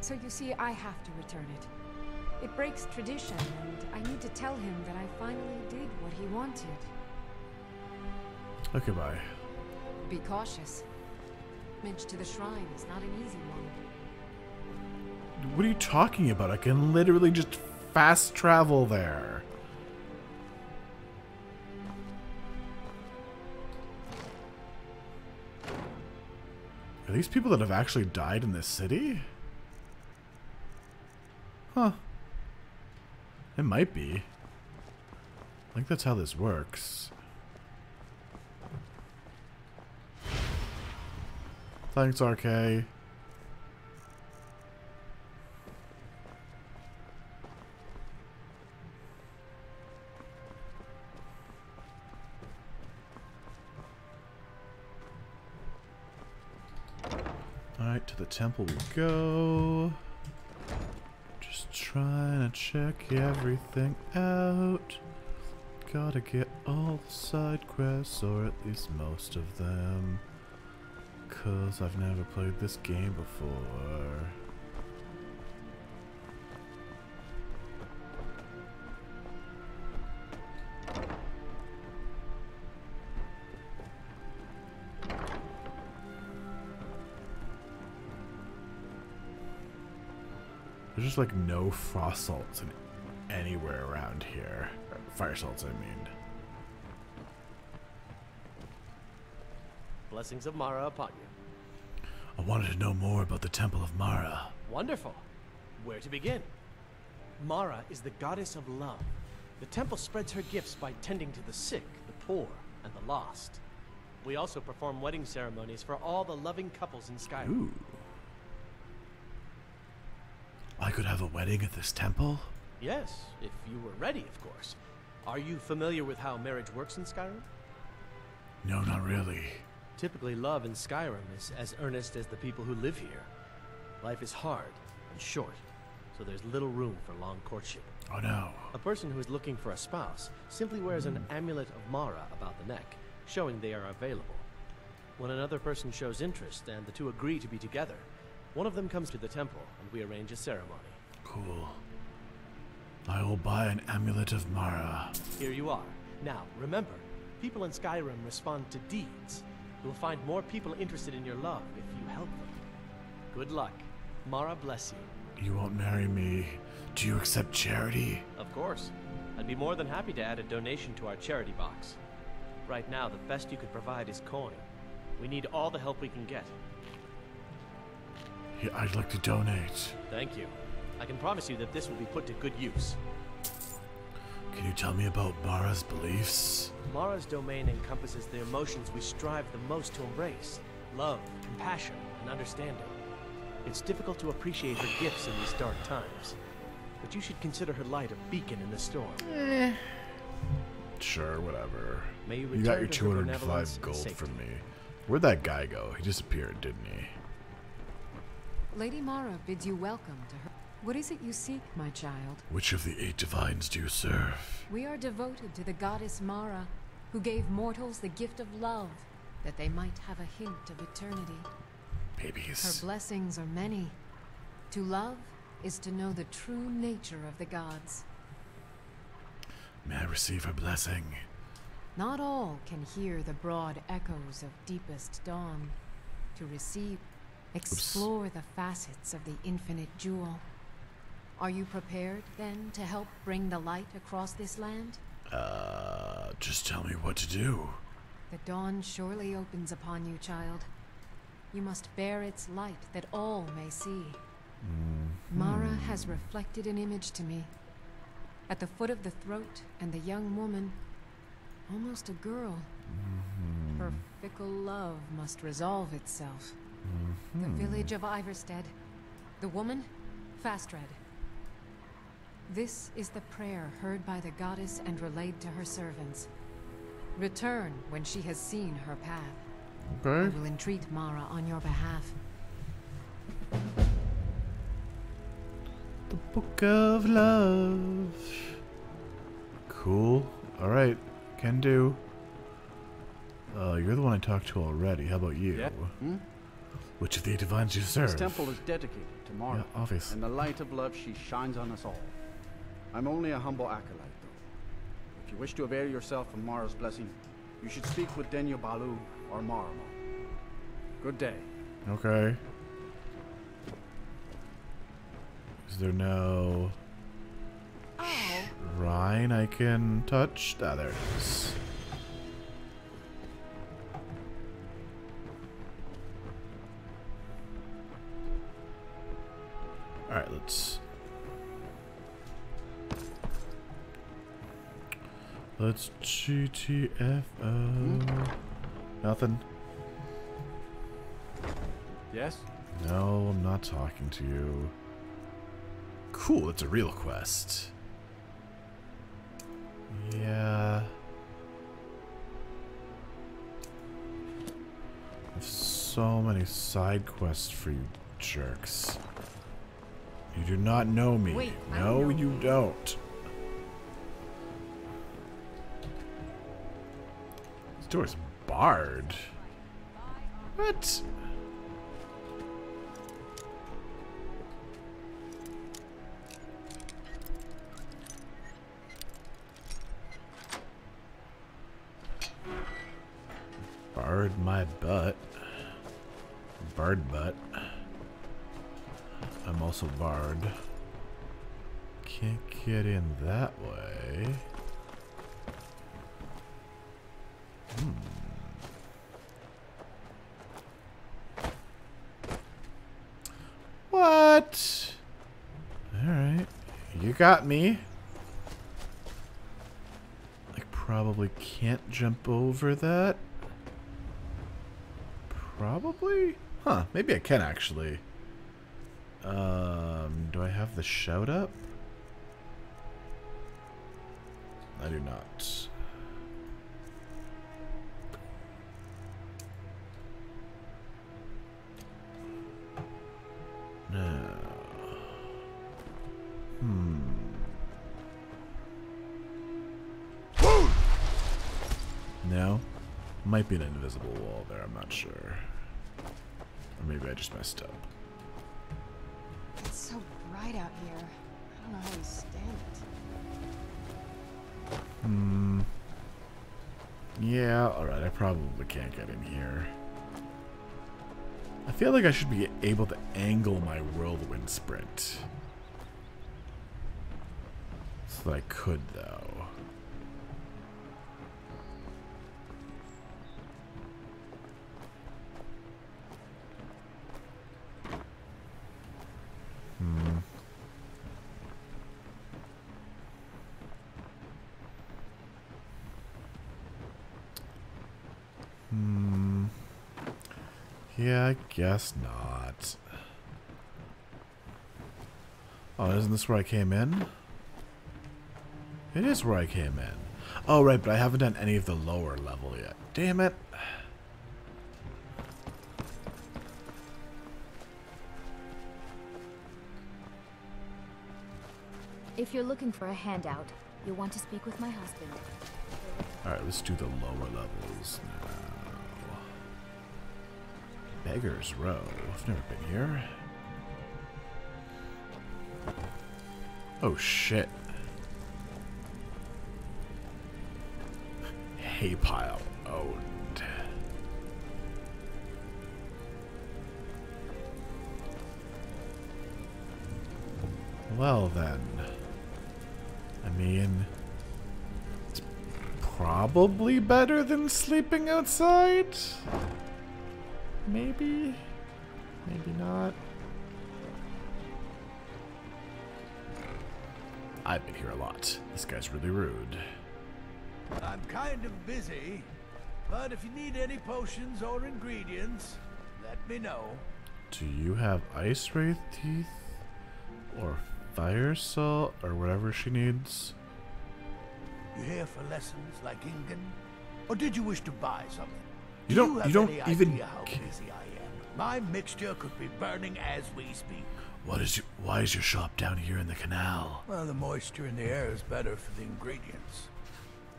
S2: So you see, I have to return it. It breaks tradition, and I need to tell him that I finally did what he wanted.
S1: Okay, bye.
S2: Be cautious. Midge to the shrine is not an easy one.
S1: What are you talking about? I can literally just fast travel there. Are these people that have actually died in this city? Huh. It might be. I think that's how this works. Thanks, RK. Alright, to the temple we go. Just trying to check everything out. Gotta get all the side quests, or at least most of them. 'Cause I've never played this game before. There's just like no frost salts in anywhere around here. Fire salts, I mean.
S18: Blessings of Mara upon you.
S1: I wanted to know more about the Temple of Mara.
S18: Wonderful. Where to begin? Mara is the goddess of love. The temple spreads her gifts by tending to the sick, the poor, and the lost. We also perform wedding ceremonies for all the loving couples in Skyrim.
S1: Ooh. I could have a wedding at this temple?
S18: Yes, if you were ready, of course. Are you familiar with how marriage works in Skyrim?
S1: No, not really.
S18: Typically, love in Skyrim is as earnest as the people who live here. Life is hard and short, so there's little room for long courtship.
S1: Oh no.
S18: A person who is looking for a spouse simply wears an amulet of Mara about the neck, showing they are available. When another person shows interest and the two agree to be together, one of them comes to the temple and we arrange a ceremony.
S1: Cool. I will buy an amulet of Mara.
S18: Here you are. Now, remember, people in Skyrim respond to deeds. You'll find more people interested in your love if you help them. Good luck. Mara bless you.
S1: You won't marry me. Do you accept charity?
S18: Of course. I'd be more than happy to add a donation to our charity box. Right now, the best you could provide is coin. We need all the help we can get.
S1: Yeah, I'd like to donate.
S18: Thank you. I can promise you that this will be put to good use.
S1: Can you tell me about Mara's beliefs?
S18: Mara's domain encompasses the emotions we strive the most to embrace. Love, compassion, and understanding. It's difficult to appreciate her gifts in these dark times. But you should consider her light a beacon in the storm.
S1: Sure, whatever.
S18: May you
S1: You got
S18: return
S1: your
S18: to her
S1: 205
S18: benevolence and
S1: gold
S18: safety.
S1: from me. Where'd that guy go? He disappeared, didn't he?
S2: Lady Mara bids you welcome to her. What is it you seek, my child?
S1: Which of the 8 divines do you serve?
S2: We are devoted to the goddess Mara, who gave mortals the gift of love, that they might have a hint of eternity.
S1: Babies.
S2: Her blessings are many. To love is to know the true nature of the gods.
S1: May I receive her blessing?
S2: Not all can hear the broad echoes of deepest dawn. To receive, explore the facets of the infinite jewel. Are you prepared, then, to help bring the light across this land?
S1: Just tell me what to do.
S2: The dawn surely opens upon you, child. You must bear its light that all may see. Mara has reflected an image to me. At the foot of the throat and the young woman, almost a girl. Her fickle love must resolve itself. The village of Iverstead. The woman, Fastred. This is the prayer heard by the goddess and relayed to her servants. Return when she has seen her path.
S1: Okay.
S2: I will entreat Mara on your behalf.
S1: The Book of Love. Cool. Alright. Can do. You're the one I talked to already. How about you?
S17: Yeah.
S1: Which of the 8 divines do you serve?
S17: This temple is dedicated to Mara.
S1: Yeah, obvious.
S17: And the light of love she shines on us all. I'm only a humble acolyte, though. If you wish to avail yourself of Mara's blessing, you should speak with Denyo Balu or Maramo. Good day.
S1: Okay. Is there no shrine I can touch? Ah, there it is. Alright, let's GTFO. Nothing.
S17: Yes?
S1: No, I'm not talking to you. Cool, it's a real quest. Yeah. I have so many side quests for you jerks. You do not know me.
S2: Wait,
S1: no, you don't. This door's barred. What? Barred my butt. Barred butt. I'm also barred. Can't get in that way. What? Alright. You got me. I probably can't jump over that. Probably? Huh, maybe I can actually. Do I have the shout up? I do not. No. know? Might be an invisible wall there, I'm not sure. Or maybe I just messed up.
S2: It's so bright out here. I don't know how we stand it.
S1: Yeah, alright, I probably can't get in here. I feel like I should be able to angle my whirlwind sprint. So that I could, though. Yeah, I guess not. Oh, isn't this where I came in? It is where I came in. Oh, right, but I haven't done any of the lower level yet. Damn it.
S4: If you're looking for a handout, you'll want to speak with my husband.
S1: Alright, let's do the lower levels now. Beggar's Row. I've never been here. Oh shit. Hay pile owned. Well then. I mean, it's probably better than sleeping outside. Maybe. Maybe not. I've been here a lot. This guy's really rude.
S11: I'm kind of busy, but if you need any potions or ingredients, let me know.
S1: Do you have ice wraith teeth? Or fire salt? Or whatever she needs?
S11: You here for lessons like Ingen? Or did you wish to buy something?
S1: You don't
S11: have
S1: even
S11: any idea how busy I am? My mixture could be burning as we speak.
S1: Why is your shop down here in the canal?
S11: Well, the moisture in the air is better for the ingredients.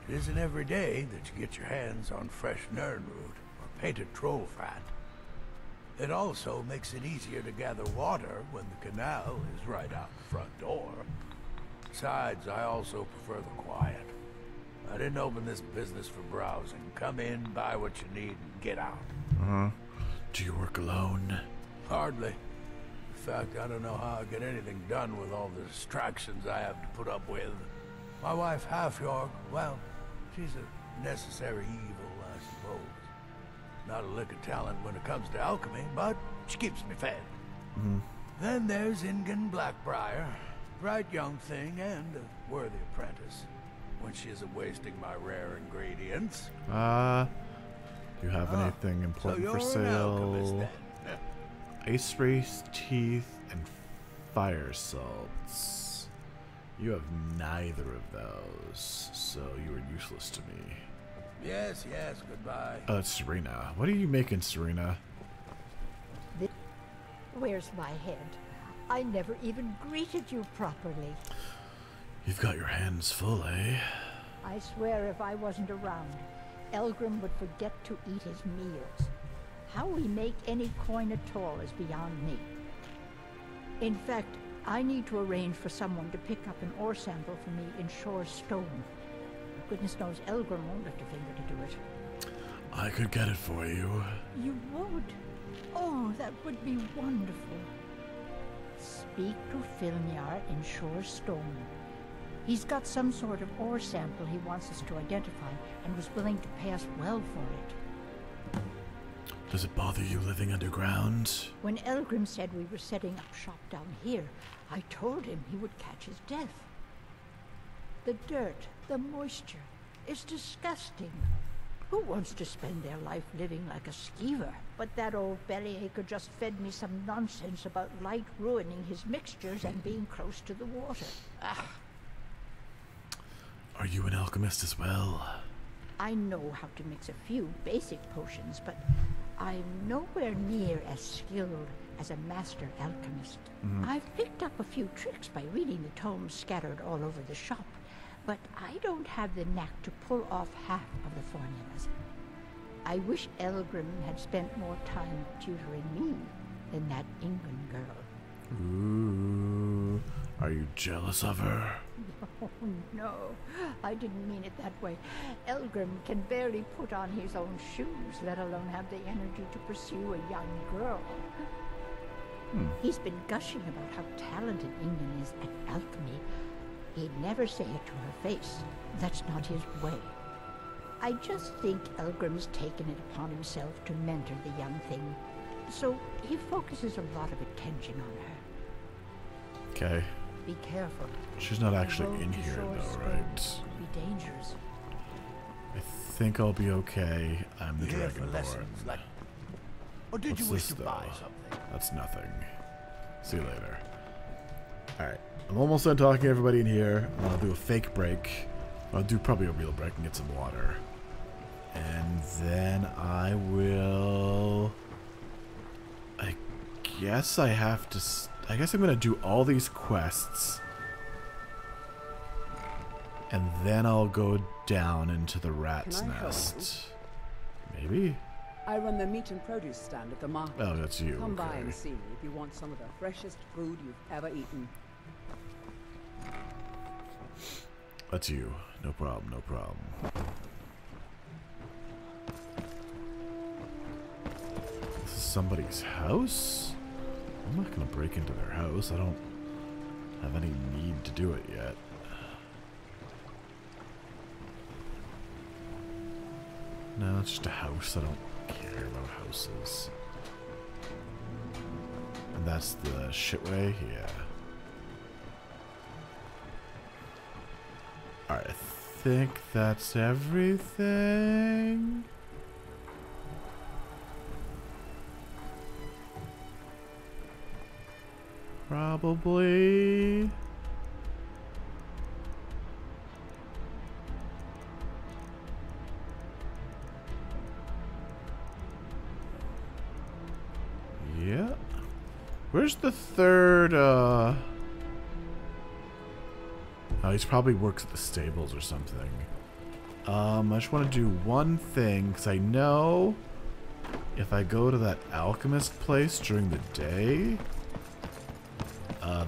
S11: It isn't every day that you get your hands on fresh nern root or painted troll fat. It also makes it easier to gather water when the canal is right out the front door. Besides, I also prefer the quiet. I didn't open this business for browsing. Come in, buy what you need, and get out.
S1: Do you work alone?
S11: Hardly. In fact, I don't know how I get anything done with all the distractions I have to put up with. My wife, Half-York, well, she's a necessary evil, I suppose. Not a lick of talent when it comes to alchemy, but she keeps me fed. Then there's Ingen Blackbriar, bright young thing and a worthy apprentice, when she isn't wasting my rare ingredients.
S1: You have anything important
S11: so
S1: for
S11: you're an alchemist,
S1: sale?
S11: then.
S1: Ice wraith teeth and fire salts. You have neither of those, so you are useless to me.
S11: Yes, goodbye.
S1: It's Serena. What are you making, Serena?
S19: Where's my head? I never even greeted you properly.
S1: You've got your hands full, eh?
S19: I swear if I wasn't around, Elgrim would forget to eat his meals. How we make any coin at all is beyond me. In fact, I need to arrange for someone to pick up an ore sample for me in Shore Stone. Goodness knows Elgrim won't lift a finger to do it.
S1: I could get it for you.
S19: You would? Oh, that would be wonderful. Speak to Filmjar in Shore Stone. He's got some sort of ore sample he wants us to identify and was willing to pay us well for it.
S1: Does it bother you living underground?
S19: When Elgrim said we were setting up shop down here, I told him he would catch his death. The dirt, the moisture, is disgusting. Who wants to spend their life living like a skeever? But that old bellyacre just fed me some nonsense about light ruining his mixtures and being close to the water.
S1: Are you an alchemist as well?
S19: I know how to mix a few basic potions, but I'm nowhere near as skilled as a master alchemist. I've picked up a few tricks by reading the tomes scattered all over the shop, but I don't have the knack to pull off half of the formulas. I wish Elgrim had spent more time tutoring me than that England girl.
S1: Ooh, are you jealous of her?
S19: Oh, no, I didn't mean it that way. Elgrim can barely put on his own shoes, let alone have the energy to pursue a young girl. He's been gushing about how talented England is at alchemy. He'd never say it to her face. That's not his way. I just think Elgrim's taken it upon himself to mentor the young thing, so he focuses a lot of attention on her.
S1: Okay.
S19: Be careful.
S1: She's not actually in here though, right?
S19: Could be dangerous.
S1: I think I'll be okay. I'm the
S11: Here for
S1: Dragonborn.
S11: lessons, like... Or did
S1: What's
S11: you wish
S1: this,
S11: to
S1: though?
S11: buy something?
S1: That's nothing. See you later. Alright. I'm almost done talking to everybody in here. I'll do a fake break. I'll do probably a real break and get some water. And then I will... I guess I have to... I guess I'm going to do all these quests. And then I'll go down into the rat's
S14: Can I help
S1: nest. Maybe?
S14: I run the meat and produce stand at the market.
S1: Oh, that's you.
S14: Come by
S1: okay.
S14: and see if you want some of the freshest food you've ever eaten.
S1: That's you. No problem, no problem. This is somebody's house? I'm not gonna break into their house. I don't have any need to do it yet. No, it's just a house. I don't care about houses. And that's the shitway? Yeah. Alright, I think that's everything. Probably. Yeah. Where's the third, Oh, he probably works at the stables or something. I just want to do one thing, because I know if I go to that alchemist place during the day,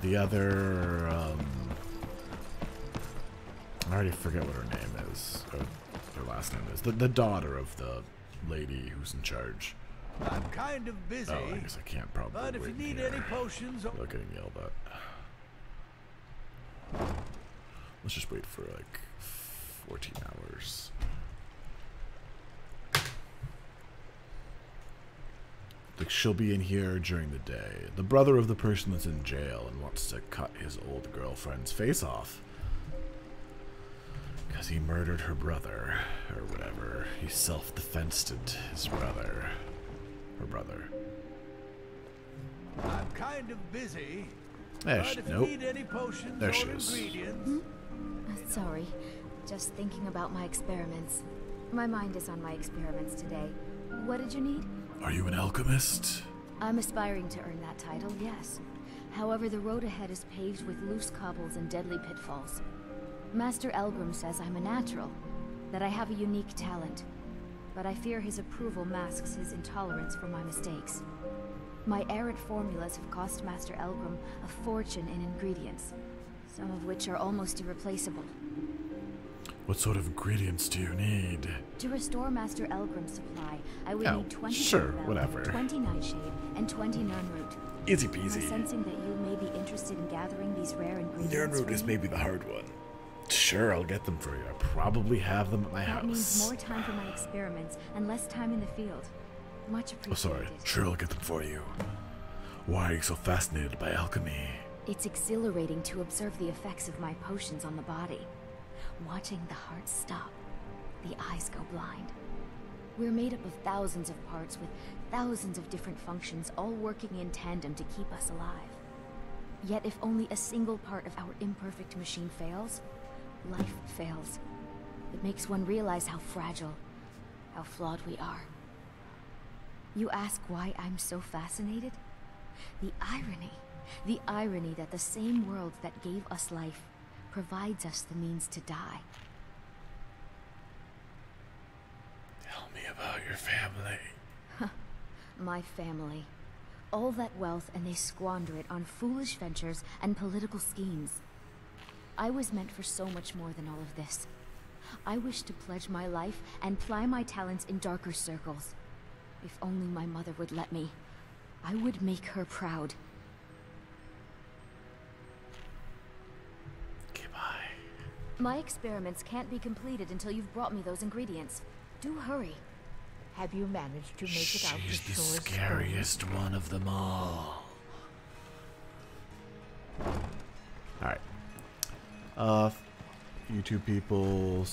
S1: the other, I already forget what her name is, or her last name is. The daughter of the lady who's in charge.
S11: I'm kind of busy.
S1: Oh, I guess I can't probably.
S11: But if you need any potions,
S1: without getting yelled at. Let's just wait for like 14 hours. Like she'll be in here during the day. The brother of the person that's in jail and wants to cut his old girlfriend's face off. Because he murdered her brother, or whatever. He self-defensed his brother. Her brother.
S11: I'm kind of busy.
S1: There
S11: but
S1: she,
S11: if you
S1: nope.
S11: need any potions
S1: There
S11: or
S1: she is.
S11: ingredients,
S4: Sorry. Just thinking about my experiments. My mind is on my experiments today. What did you need?
S1: Are you an alchemist?
S4: I'm aspiring to earn that title, yes. However, the road ahead is paved with loose cobbles and deadly pitfalls. Master Elgrim says I'm a natural, that I have a unique talent. But I fear his approval masks his intolerance for my mistakes. My errant formulas have cost Master Elgrim a fortune in ingredients, some of which are almost irreplaceable.
S1: What sort of ingredients do you need?
S4: To restore Master Elgrim's supply, I would need 20
S1: sure,
S4: Bell,
S1: whatever.
S4: 20 Nightshade, and 20 Nirnroot.
S1: Easy
S4: Am I
S1: peasy.
S4: sensing that you may be interested in gathering these rare ingredients
S1: Nirnroot
S4: for
S1: is
S4: me?
S1: maybe the hard one. Sure, I'll get them for you. I probably have them at my
S4: That means
S1: house.
S4: more time for my experiments and less time in the field. Much
S1: Oh,
S4: appreciated.
S1: sorry. Sure, I'll get them for you. Why are you so fascinated by alchemy?
S4: It's exhilarating to observe the effects of my potions on the body. Watching the heart stop, the eyes go blind. We're made up of thousands of parts with thousands of different functions, all working in tandem to keep us alive. Yet if only a single part of our imperfect machine fails, life fails. It makes one realize how fragile, how flawed we are. You ask why I'm so fascinated? The irony that the same world that gave us life provides us the means to die.
S1: Tell me about your family.
S4: My family. All that wealth, and they squander it on foolish ventures and political schemes. I was meant for so much more than all of this. I wish to pledge my life and ply my talents in darker circles. If only my mother would let me, I would make her proud.
S1: Goodbye.
S4: My experiments can't be completed until you've brought me those ingredients. Do hurry.
S19: Have you managed to make it out to
S1: She's the
S19: Shore's
S1: scariest one of them all. Alright. YouTube people.